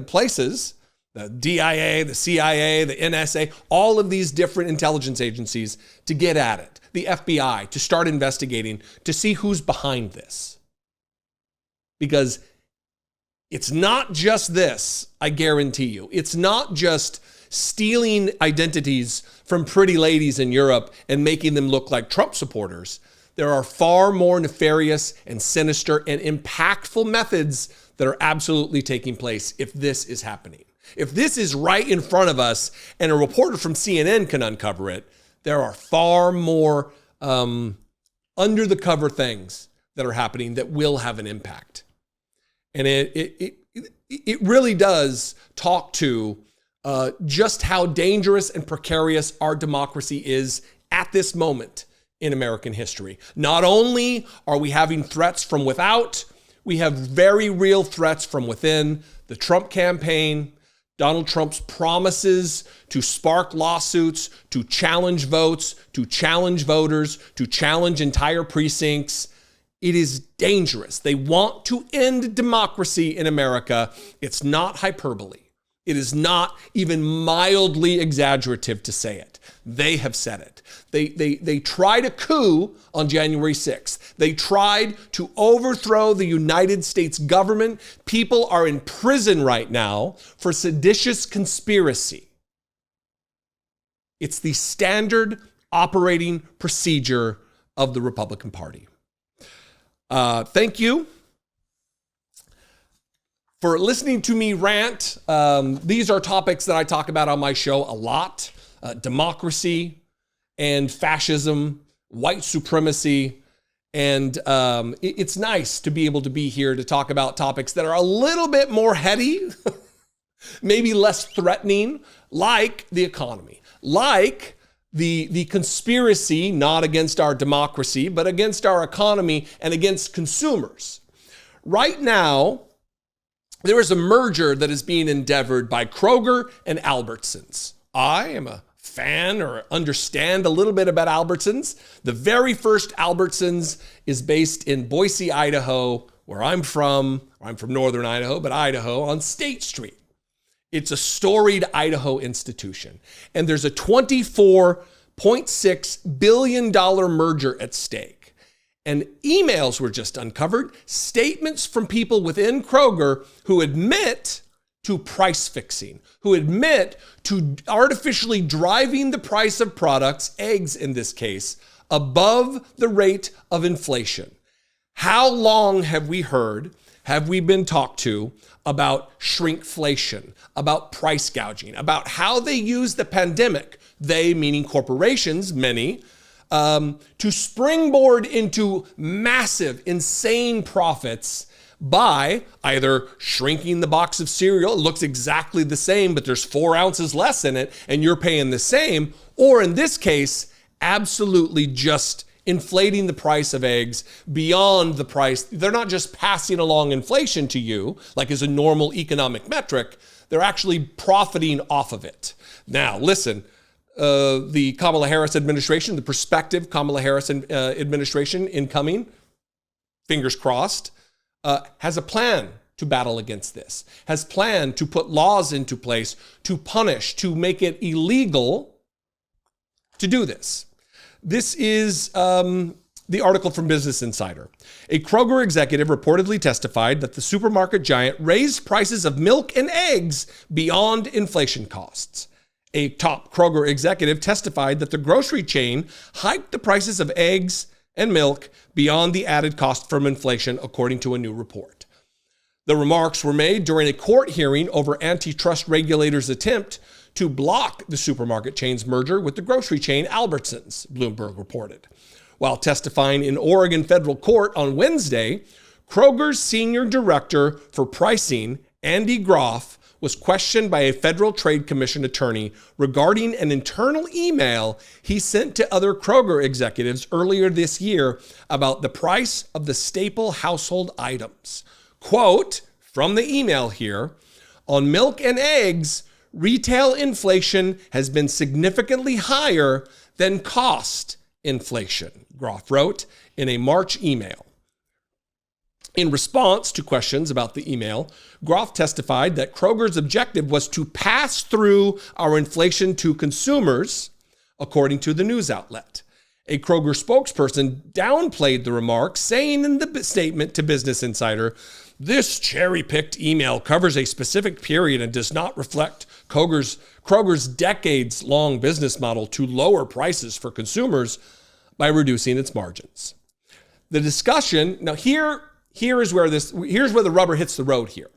places. The DIA, the CIA, the NSA, all of these different intelligence agencies to get at it. The FBI to start investigating to see who's behind this. Because it's not just this, I guarantee you. It's not just stealing identities from pretty ladies in Europe and making them look like Trump supporters. There are far more nefarious and sinister and impactful methods that are absolutely taking place if this is happening. If this is right in front of us and a reporter from CNN can uncover it, there are far more under the cover things that are happening that will have an impact. And it really does talk to just how dangerous and precarious our democracy is at this moment in American history. Not only are we having threats from without, we have very real threats from within. The Trump campaign, Donald Trump's promises to spark lawsuits, to challenge votes, to challenge voters, to challenge entire precincts. It is dangerous. They want to end democracy in America. It's not hyperbole. It is not even mildly exaggerative to say it. They have said it. They tried a coup on January 6th. They tried to overthrow the United States government. People are in prison right now for seditious conspiracy. It's the standard operating procedure of the Republican Party. Thank you for listening to me rant. These are topics that I talk about on my show a lot. Democracy and fascism, white supremacy. And it's nice to be able to be here to talk about topics that are a little bit more heady, maybe less threatening, like the economy, like the conspiracy, not against our democracy, but against our economy and against consumers. Right now, there is a merger that is being endeavored by Kroger and Albertsons. I am a fan or understand a little bit about Albertsons. The very first Albertsons is based in Boise, Idaho, where I'm from. I'm from northern Idaho, but Idaho, on State Street. It's a storied Idaho institution. And there's a $24.6 billion merger at stake. And emails were just uncovered, statements from people within Kroger who admit to price fixing, who admit to artificially driving the price of products, eggs in this case, above the rate of inflation. How long have we heard, have we been talked to about shrinkflation, about price gouging, about how they use the pandemic, they meaning corporations, many, to springboard into massive, insane profits by either shrinking the box of cereal, it looks exactly the same, but there's 4 ounces less in it, and you're paying the same, or in this case, absolutely just inflating the price of eggs beyond the price. They're not just passing along inflation to you, like is a normal economic metric. They're actually profiting off of it. Now, listen, the Kamala Harris administration, the prospective Kamala Harris administration incoming, fingers crossed, has a plan to battle against this, has planned to put laws into place to punish, to make it illegal to do this. This is the article from Business Insider. A Kroger executive reportedly testified that the supermarket giant raised prices of milk and eggs beyond inflation costs. A top Kroger executive testified that the grocery chain hiked the prices of eggs and milk beyond the added cost from inflation, according to a new report. The remarks were made during a court hearing over antitrust regulators' attempt to block the supermarket chain's merger with the grocery chain Albertsons, Bloomberg reported. While testifying in Oregon federal court on Wednesday, Kroger's senior director for pricing, Andy Groff, was questioned by a Federal Trade Commission attorney regarding an internal email he sent to other Kroger executives earlier this year about the price of the staple household items. Quote from the email here, on milk and eggs, retail inflation has been significantly higher than cost inflation, Groff wrote in a March email. In response to questions about the email, Groff testified that Kroger's objective was to pass through our inflation to consumers, according to the news outlet. A Kroger spokesperson downplayed the remarks, saying in the statement to Business Insider, "This cherry-picked email covers a specific period and does not reflect Kroger's decades-long business model to lower prices for consumers by reducing its margins." The discussion, now here's where the rubber hits the road here.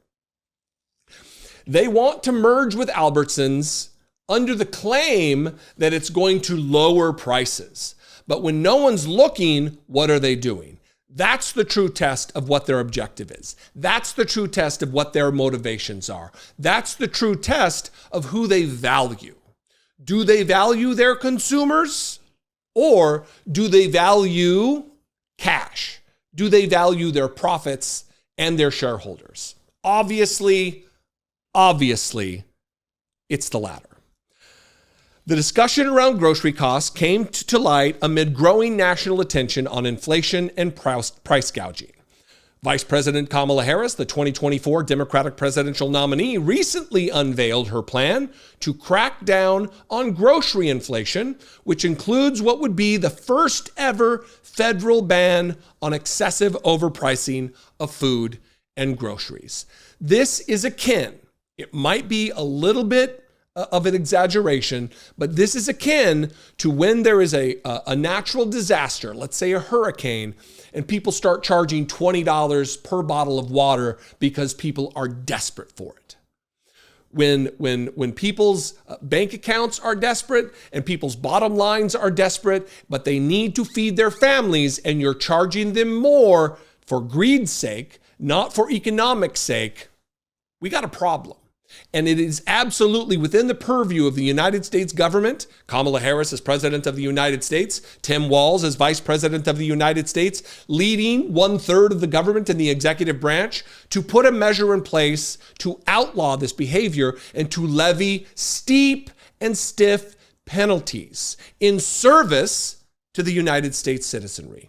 They want to merge with Albertsons under the claim that it's going to lower prices. But when no one's looking, what are they doing? That's the true test of what their objective is. That's the true test of what their motivations are. That's the true test of who they value. Do they value their consumers? Or do they value cash? Do they value their profits and their shareholders? Obviously, it's the latter. The discussion around grocery costs came to light amid growing national attention on inflation and price gouging. Vice President Kamala Harris, the 2024 Democratic presidential nominee, recently unveiled her plan to crack down on grocery inflation, which includes what would be the first ever federal ban on excessive overpricing of food and groceries. This is akin, it might be a little bit of an exaggeration, but this is akin to when there is a natural disaster, let's say a hurricane, and people start charging $20 per bottle of water because people are desperate for it. When people's bank accounts are desperate and people's bottom lines are desperate, but they need to feed their families and you're charging them more for greed's sake, not for economic sake, we got a problem. And it is absolutely within the purview of the United States government, Kamala Harris as president of the United States, Tim Walz as vice president of the United States, leading 1/3 of the government in the executive branch, to put a measure in place to outlaw this behavior and to levy steep and stiff penalties in service to the United States citizenry.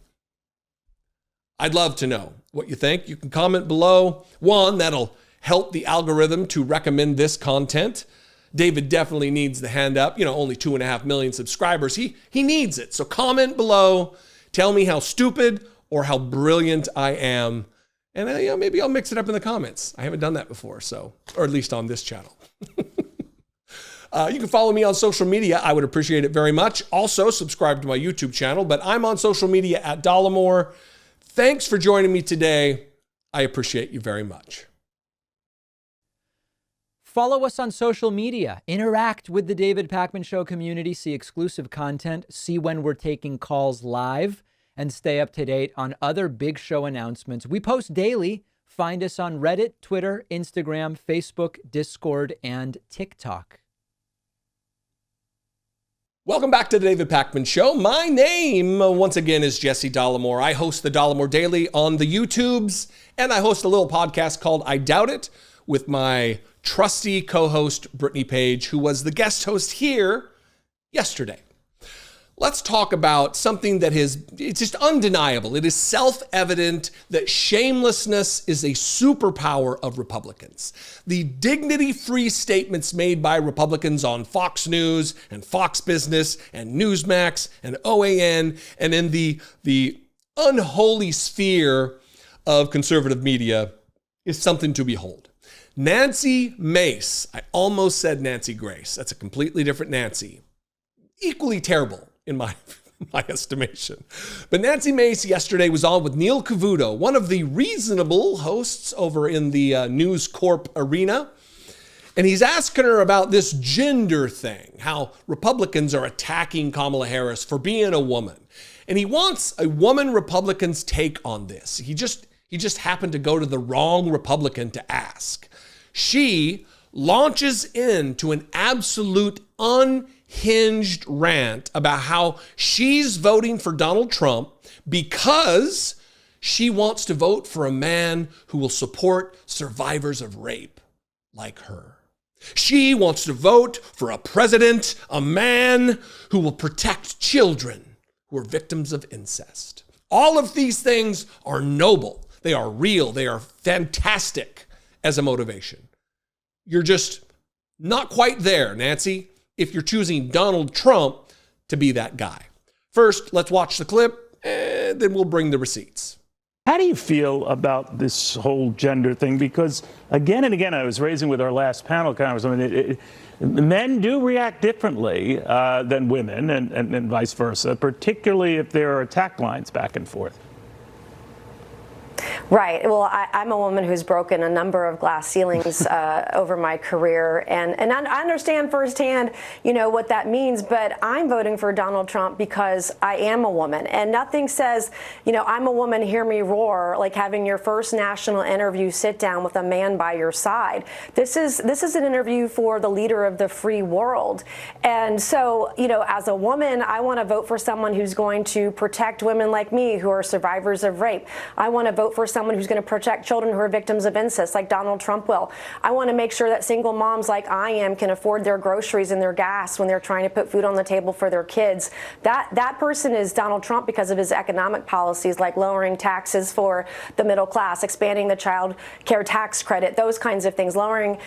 I'd love to know what you think. You can comment below. One, that'll help the algorithm to recommend this content. David definitely needs the hand up. Only 2.5 million subscribers. He needs it. So comment below. Tell me how stupid or how brilliant I am. And maybe I'll mix it up in the comments. I haven't done that before, or at least on this channel. You can follow me on social media. I would appreciate it very much. Also, subscribe to my YouTube channel, but I'm on social media at Dollemore. Thanks for joining me today. I appreciate you very much. Follow us on social media, interact with the David Pakman Show community, see exclusive content, see when we're taking calls live, and stay up to date on other big show announcements. We post daily. Find us on Reddit, Twitter, Instagram, Facebook, Discord, and TikTok. Welcome back to the David Pakman Show. My name, once again, is Jesse Dollemore. I host the Dollemore Daily on the YouTubes, and I host a little podcast called I Doubt It with my trusty co-host, Brittany Page, who was the guest host here yesterday. Let's talk about something that it's just undeniable. It is self-evident that shamelessness is a superpower of Republicans. The dignity-free statements made by Republicans on Fox News and Fox Business and Newsmax and OAN and in the unholy sphere of conservative media is something to behold. Nancy Mace, I almost said Nancy Grace. That's a completely different Nancy. Equally terrible in my estimation. But Nancy Mace yesterday was on with Neil Cavuto, one of the reasonable hosts over in the News Corp arena. And he's asking her about this gender thing, how Republicans are attacking Kamala Harris for being a woman. And he wants a woman Republican's take on this. He just happened to go to the wrong Republican to ask. She launches into an absolute unhinged rant about how she's voting for Donald Trump because she wants to vote for a man who will support survivors of rape like her. She wants to vote for a president, a man who will protect children who are victims of incest. All of these things are noble. They are real. They are fantastic as a motivation. You're just not quite there, Nancy, if you're choosing Donald Trump to be that guy. First, let's watch the clip, and then we'll bring the receipts. How do you feel about this whole gender thing? Because again and again, I was raising with our last panel conversation, men do react differently than women and vice versa, particularly if there are attack lines back and forth. Right. Well, I'm a woman who's broken a number of glass ceilings over my career, and I understand firsthand, what that means. But I'm voting for Donald Trump because I am a woman, and nothing says, I'm a woman, hear me roar, like having your first national interview sit down with a man by your side. This is an interview for the leader of the free world, and so as a woman, I want to vote for someone who's going to protect women like me who are survivors of rape. I want to vote for someone who's going to protect children who are victims of incest, like Donald Trump will. I want to make sure that single moms like I am can afford their groceries and their gas when they're trying to put food on the table for their kids. That person is Donald Trump because of his economic policies, like lowering taxes for the middle class, expanding the child care tax credit, those kinds of things, lowering,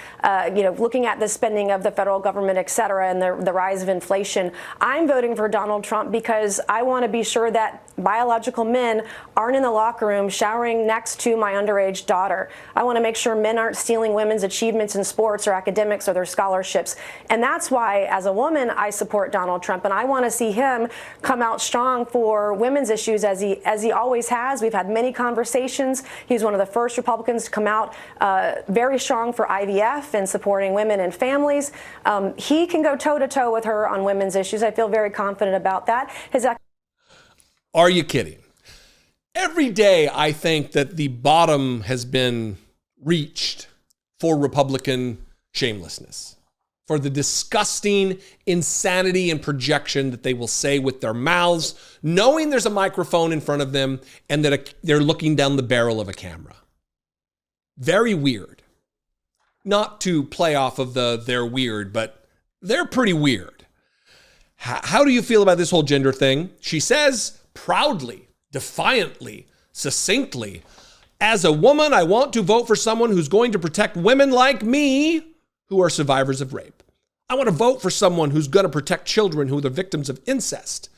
looking at the spending of the federal government, et cetera, and the rise of inflation. I'm voting for Donald Trump because I want to be sure that biological men aren't in the locker room showering next to my underage daughter. I want to make sure men aren't stealing women's achievements in sports or academics or their scholarships. And that's why, as a woman, I support Donald Trump. And I want to see him come out strong for women's issues as he always has. We've had many conversations. He's one of the first Republicans to come out very strong for IVF and supporting women and families. He can go toe-to-toe with her on women's issues. I feel very confident about that. Are you kidding? Every day I think that the bottom has been reached for Republican shamelessness, for the disgusting insanity and projection that they will say with their mouths, knowing there's a microphone in front of them and that they're looking down the barrel of a camera. Very weird. Not to play off of they're weird, but they're pretty weird. How do you feel about this whole gender thing? She says proudly, defiantly, succinctly, as a woman, I want to vote for someone who's going to protect women like me who are survivors of rape. I want to vote for someone who's going to protect children who are the victims of incest,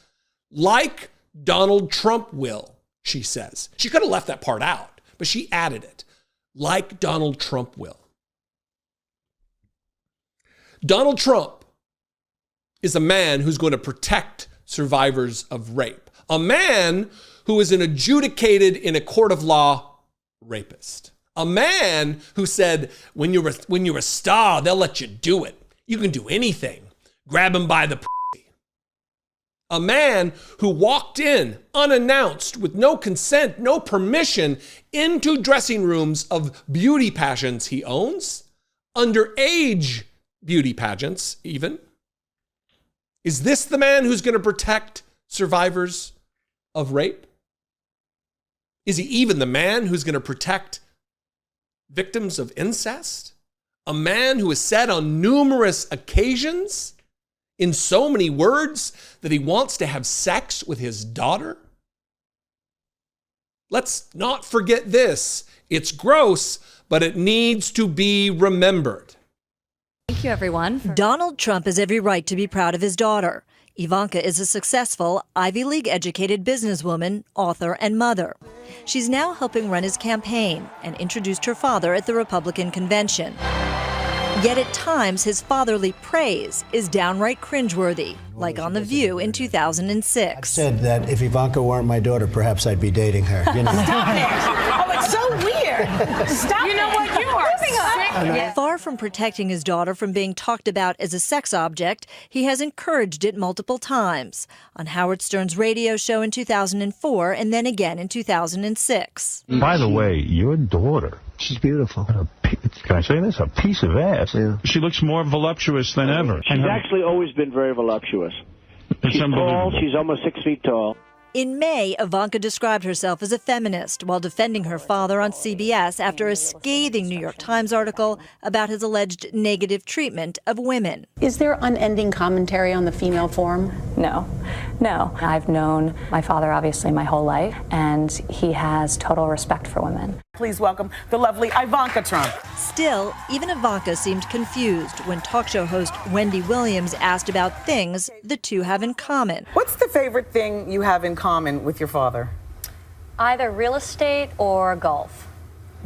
like Donald Trump will, she says. She could have left that part out, but she added it, like Donald Trump will. Donald Trump is a man who's going to protect survivors of rape. A man who is an adjudicated in a court of law rapist. A man who said, when you're a star, they'll let you do it. You can do anything. Grab him by the pussy. A man who walked in unannounced with no consent, no permission into dressing rooms of beauty pageants he owns, underage beauty pageants even, Is this the man who's going to protect survivors of rape? Is he even the man who's going to protect victims of incest? A man who has said on numerous occasions, in so many words, that he wants to have sex with his daughter? Let's not forget this. It's gross, but it needs to be remembered. Thank you, everyone. Donald Trump has every right to be proud of his daughter. Ivanka is a successful, Ivy League-educated businesswoman, author, and mother. She's now helping run his campaign and introduced her father at the Republican convention. Yet at times, his fatherly praise is downright cringeworthy, like on The View in 2006. I said that if Ivanka weren't my daughter, perhaps I'd be dating her. You know? Stop it! Oh, it's so weird! Stop it! You know what? You are sick! Far from protecting his daughter from being talked about as a sex object, he has encouraged it multiple times. On Howard Stern's radio show in 2004 and then again in 2006. By the way, your daughter... She's beautiful. Can I say this? A piece of ass. Yeah. She looks more voluptuous than ever. She's actually always been very voluptuous. She's tall. She's almost 6 feet tall. In May, Ivanka described herself as a feminist while defending her father on CBS after a scathing New York Times article about his alleged negative treatment of women. Is there unending commentary on the female form? No. I've known my father, obviously, my whole life, and he has total respect for women. Please welcome the lovely Ivanka Trump. Still, even Ivanka seemed confused when talk show host Wendy Williams asked about things the two have in common. What's the favorite thing you have in common with your father? Either real estate or golf.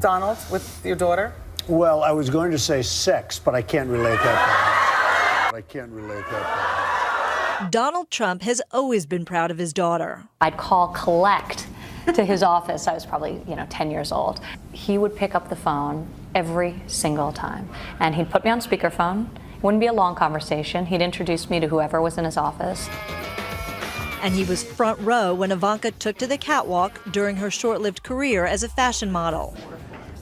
Donald, with your daughter? Well, I was going to say sex, but I can't relate that. Donald Trump has always been proud of his daughter. I'd call collect to his office. I was probably, 10 years old. He would pick up the phone every single time, and he'd put me on speakerphone. It wouldn't be a long conversation. He'd introduce me to whoever was in his office. And he was front row when Ivanka took to the catwalk during her short-lived career as a fashion model.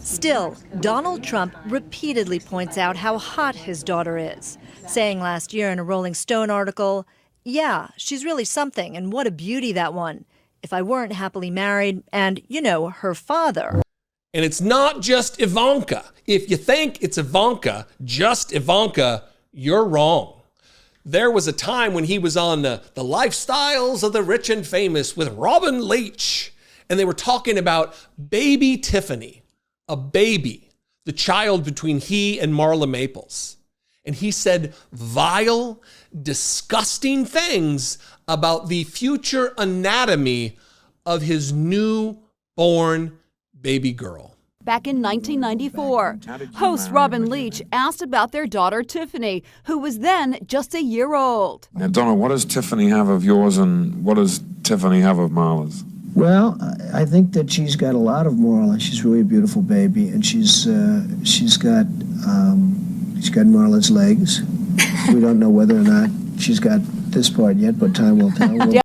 Still, Donald Trump repeatedly points out how hot his daughter is, saying last year in a Rolling Stone article, "Yeah, she's really something, and what a beauty, that one. If I weren't happily married and, her father." And it's not just Ivanka. If you think it's Ivanka, just Ivanka, you're wrong. There was a time when he was on the Lifestyles of the Rich and Famous with Robin Leach, and they were talking about baby Tiffany, a baby, the child between he and Marla Maples. And he said vile, disgusting things about the future anatomy of his newborn baby girl. Back in 1994, host Robin Leach asked about their daughter Tiffany, who was then just a year old. Now, Donna, what does Tiffany have of yours and what does Tiffany have of Marla's? Well, I think that she's got a lot of moral, and she's really a beautiful baby, and she's got Marla's legs. We don't know whether or not she's got this part yet, but time will tell.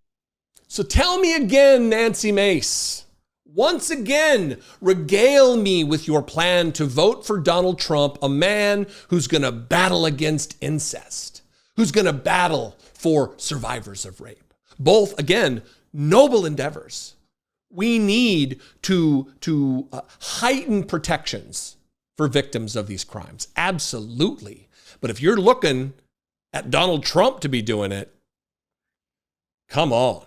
So tell me again, Nancy Mace. Once again, regale me with your plan to vote for Donald Trump, a man who's going to battle against incest, who's going to battle for survivors of rape. Both, again, noble endeavors. We need to heighten protections for victims of these crimes. Absolutely. But if you're looking at Donald Trump to be doing it, come on.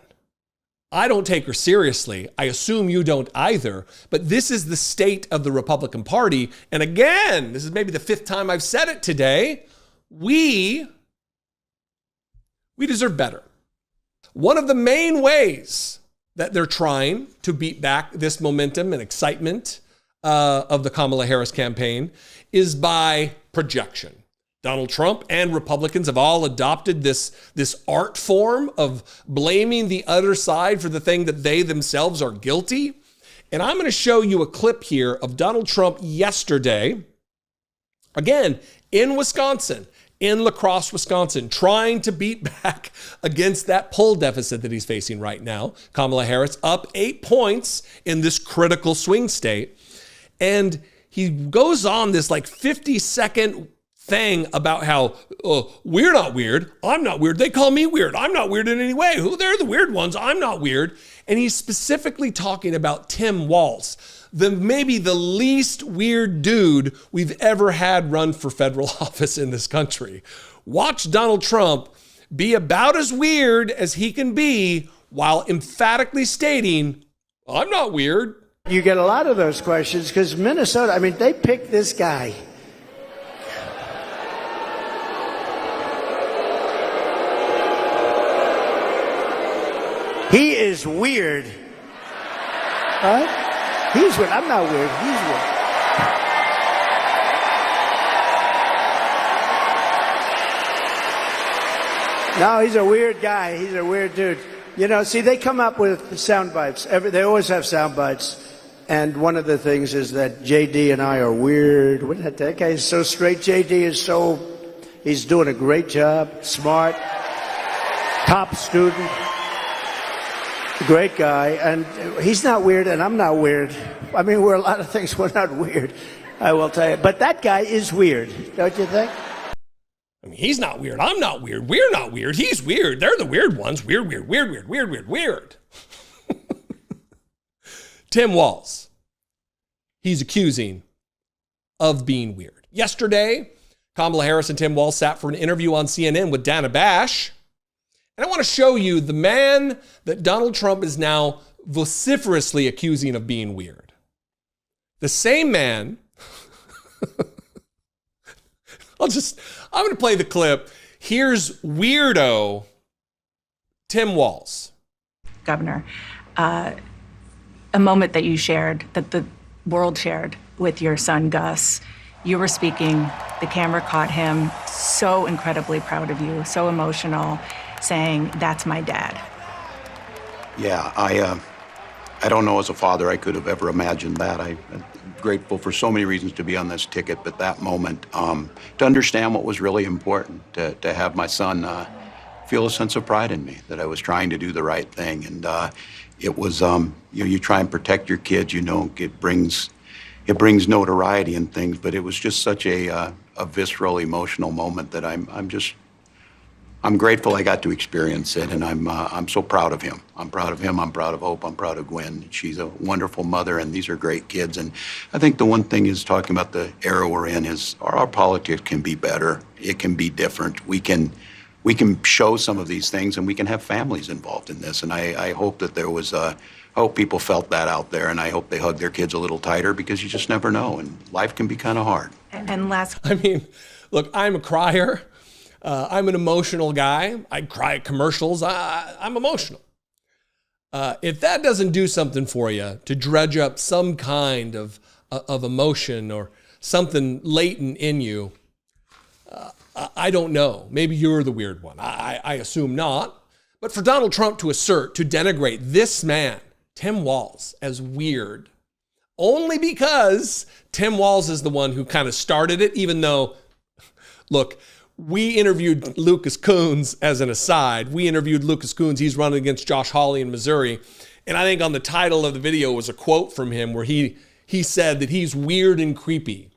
I don't take her seriously. I assume you don't either. But this is the state of the Republican Party. And again, this is maybe the 5th time I've said it today. We deserve better. One of the main ways that they're trying to beat back this momentum and excitement of the Kamala Harris campaign is by projection. Donald Trump and Republicans have all adopted this art form of blaming the other side for the thing that they themselves are guilty. And I'm going to show you a clip here of Donald Trump yesterday, again, in Wisconsin, in La Crosse, Wisconsin, trying to beat back against that poll deficit that he's facing right now. Kamala Harris up 8 points in this critical swing state. And he goes on this 50-second thing about how we're not weird. I'm not weird. They call me weird. I'm not weird in any way. They're the weird ones. I'm not weird. And he's specifically talking about Tim Walz, maybe the least weird dude we've ever had run for federal office in this country. Watch Donald Trump be about as weird as he can be while emphatically stating, I'm not weird. You get a lot of those questions because Minnesota, I mean, they picked this guy. He is weird. Right? He's weird. I'm not weird. He's weird. No, he's a weird guy. He's a weird dude. You know, see, they come up with sound bites. They always have sound bites. And one of the things is that JD and I are weird. That guy is so straight. JD is he's doing a great job. Smart. Top student. Great guy. And he's not weird, and I'm not weird. I mean, we're a lot of things. We're not weird, I will tell you. But that guy is weird, don't you think? I mean, he's not weird. I'm not weird. We're not weird. He's weird. They're the weird ones. Weird. Tim Walz. He's accusing of being weird. Yesterday, Kamala Harris and Tim Walz sat for an interview on CNN with Dana Bash. And I want to show you the man that Donald Trump is now vociferously accusing of being weird. The same man... I'm going to play the clip. Here's weirdo Tim Walz. Governor, a moment that you shared, that the world shared with your son, Gus. You were speaking, the camera caught him, so incredibly proud of you, so emotional, saying, that's my dad. Yeah, I don't know as a father I could have ever imagined that. I'm grateful for so many reasons to be on this ticket, but that moment, to understand what was really important, to have my son feel a sense of pride in me, that I was trying to do the right thing. And it was, you try and protect your kids, it brings notoriety and things, but it was just such a visceral, emotional moment that I'm grateful I got to experience it, and I'm so proud of him. I'm proud of him. I'm proud of Hope. I'm proud of Gwen. She's a wonderful mother, and these are great kids. And I think the one thing is talking about the era we're in is our politics can be better. It can be different. We can show some of these things, and we can have families involved in this. And I hope that I hope people felt that out there, and I hope they hug their kids a little tighter because you just never know, and life can be kind of hard. And last, I mean, look, I'm a crier. I'm an emotional guy. I cry at commercials. I'm emotional. If that doesn't do something for you to dredge up some kind of emotion or something latent in you, I don't know. Maybe you're the weird one. I assume not. But for Donald Trump to denigrate this man, Tim Walz, as weird, only because Tim Walz is the one who kind of started it, even though, look, we interviewed Lucas Coons as an aside. We interviewed Lucas Coons. He's running against Josh Hawley in Missouri. And I think on the title of the video was a quote from him where he said that he's weird and creepy.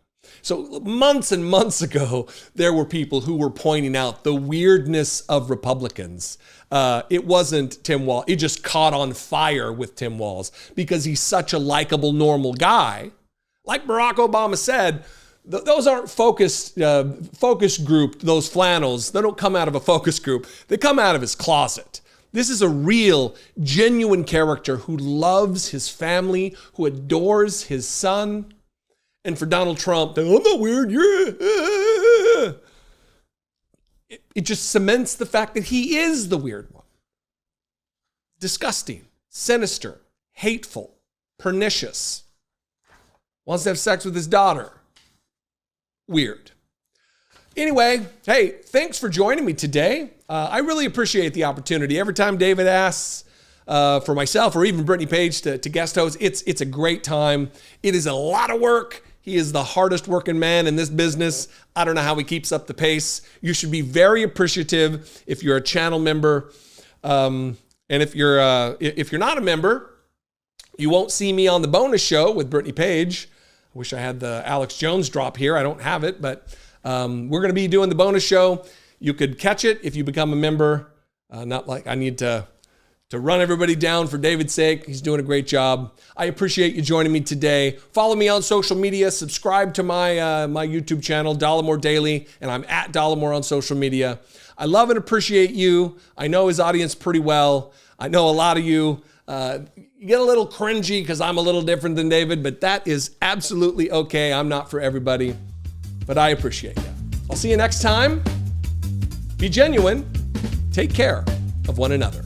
So months and months ago, there were people who were pointing out the weirdness of Republicans. It wasn't Tim Walz. It just caught on fire with Tim Walz because he's such a likable, normal guy. Like Barack Obama said, those aren't focus group, those flannels. They don't come out of a focus group. They come out of his closet. This is a real, genuine character who loves his family, who adores his son. And for Donald Trump, I'm not weird. It just cements the fact that he is the weird one. Disgusting, sinister, hateful, pernicious. Wants to have sex with his daughter. Weird. Anyway, hey, thanks for joining me today. I really appreciate the opportunity. Every time David asks for myself or even Brittany Page to guest host, it's a great time. It is a lot of work. He is the hardest working man in this business. I don't know how he keeps up the pace. You should be very appreciative if you're a channel member. And if you're not a member, you won't see me on the bonus show with Brittany Page. I wish I had the Alex Jones drop here. I don't have it, but We're going to be doing the bonus show. You could catch it if you become a member. Not like I need to run everybody down for David's sake. He's doing a great job. I appreciate you joining me today. Follow me on social media. Subscribe to my my YouTube channel, Dollemore Daily, and I'm at Dollemore on social media. I love and appreciate you. I know his audience pretty well. I know a lot of you. You get a little cringy because I'm a little different than David, but that is absolutely okay. I'm not for everybody, but I appreciate you. I'll see you next time. Be genuine. Take care of one another.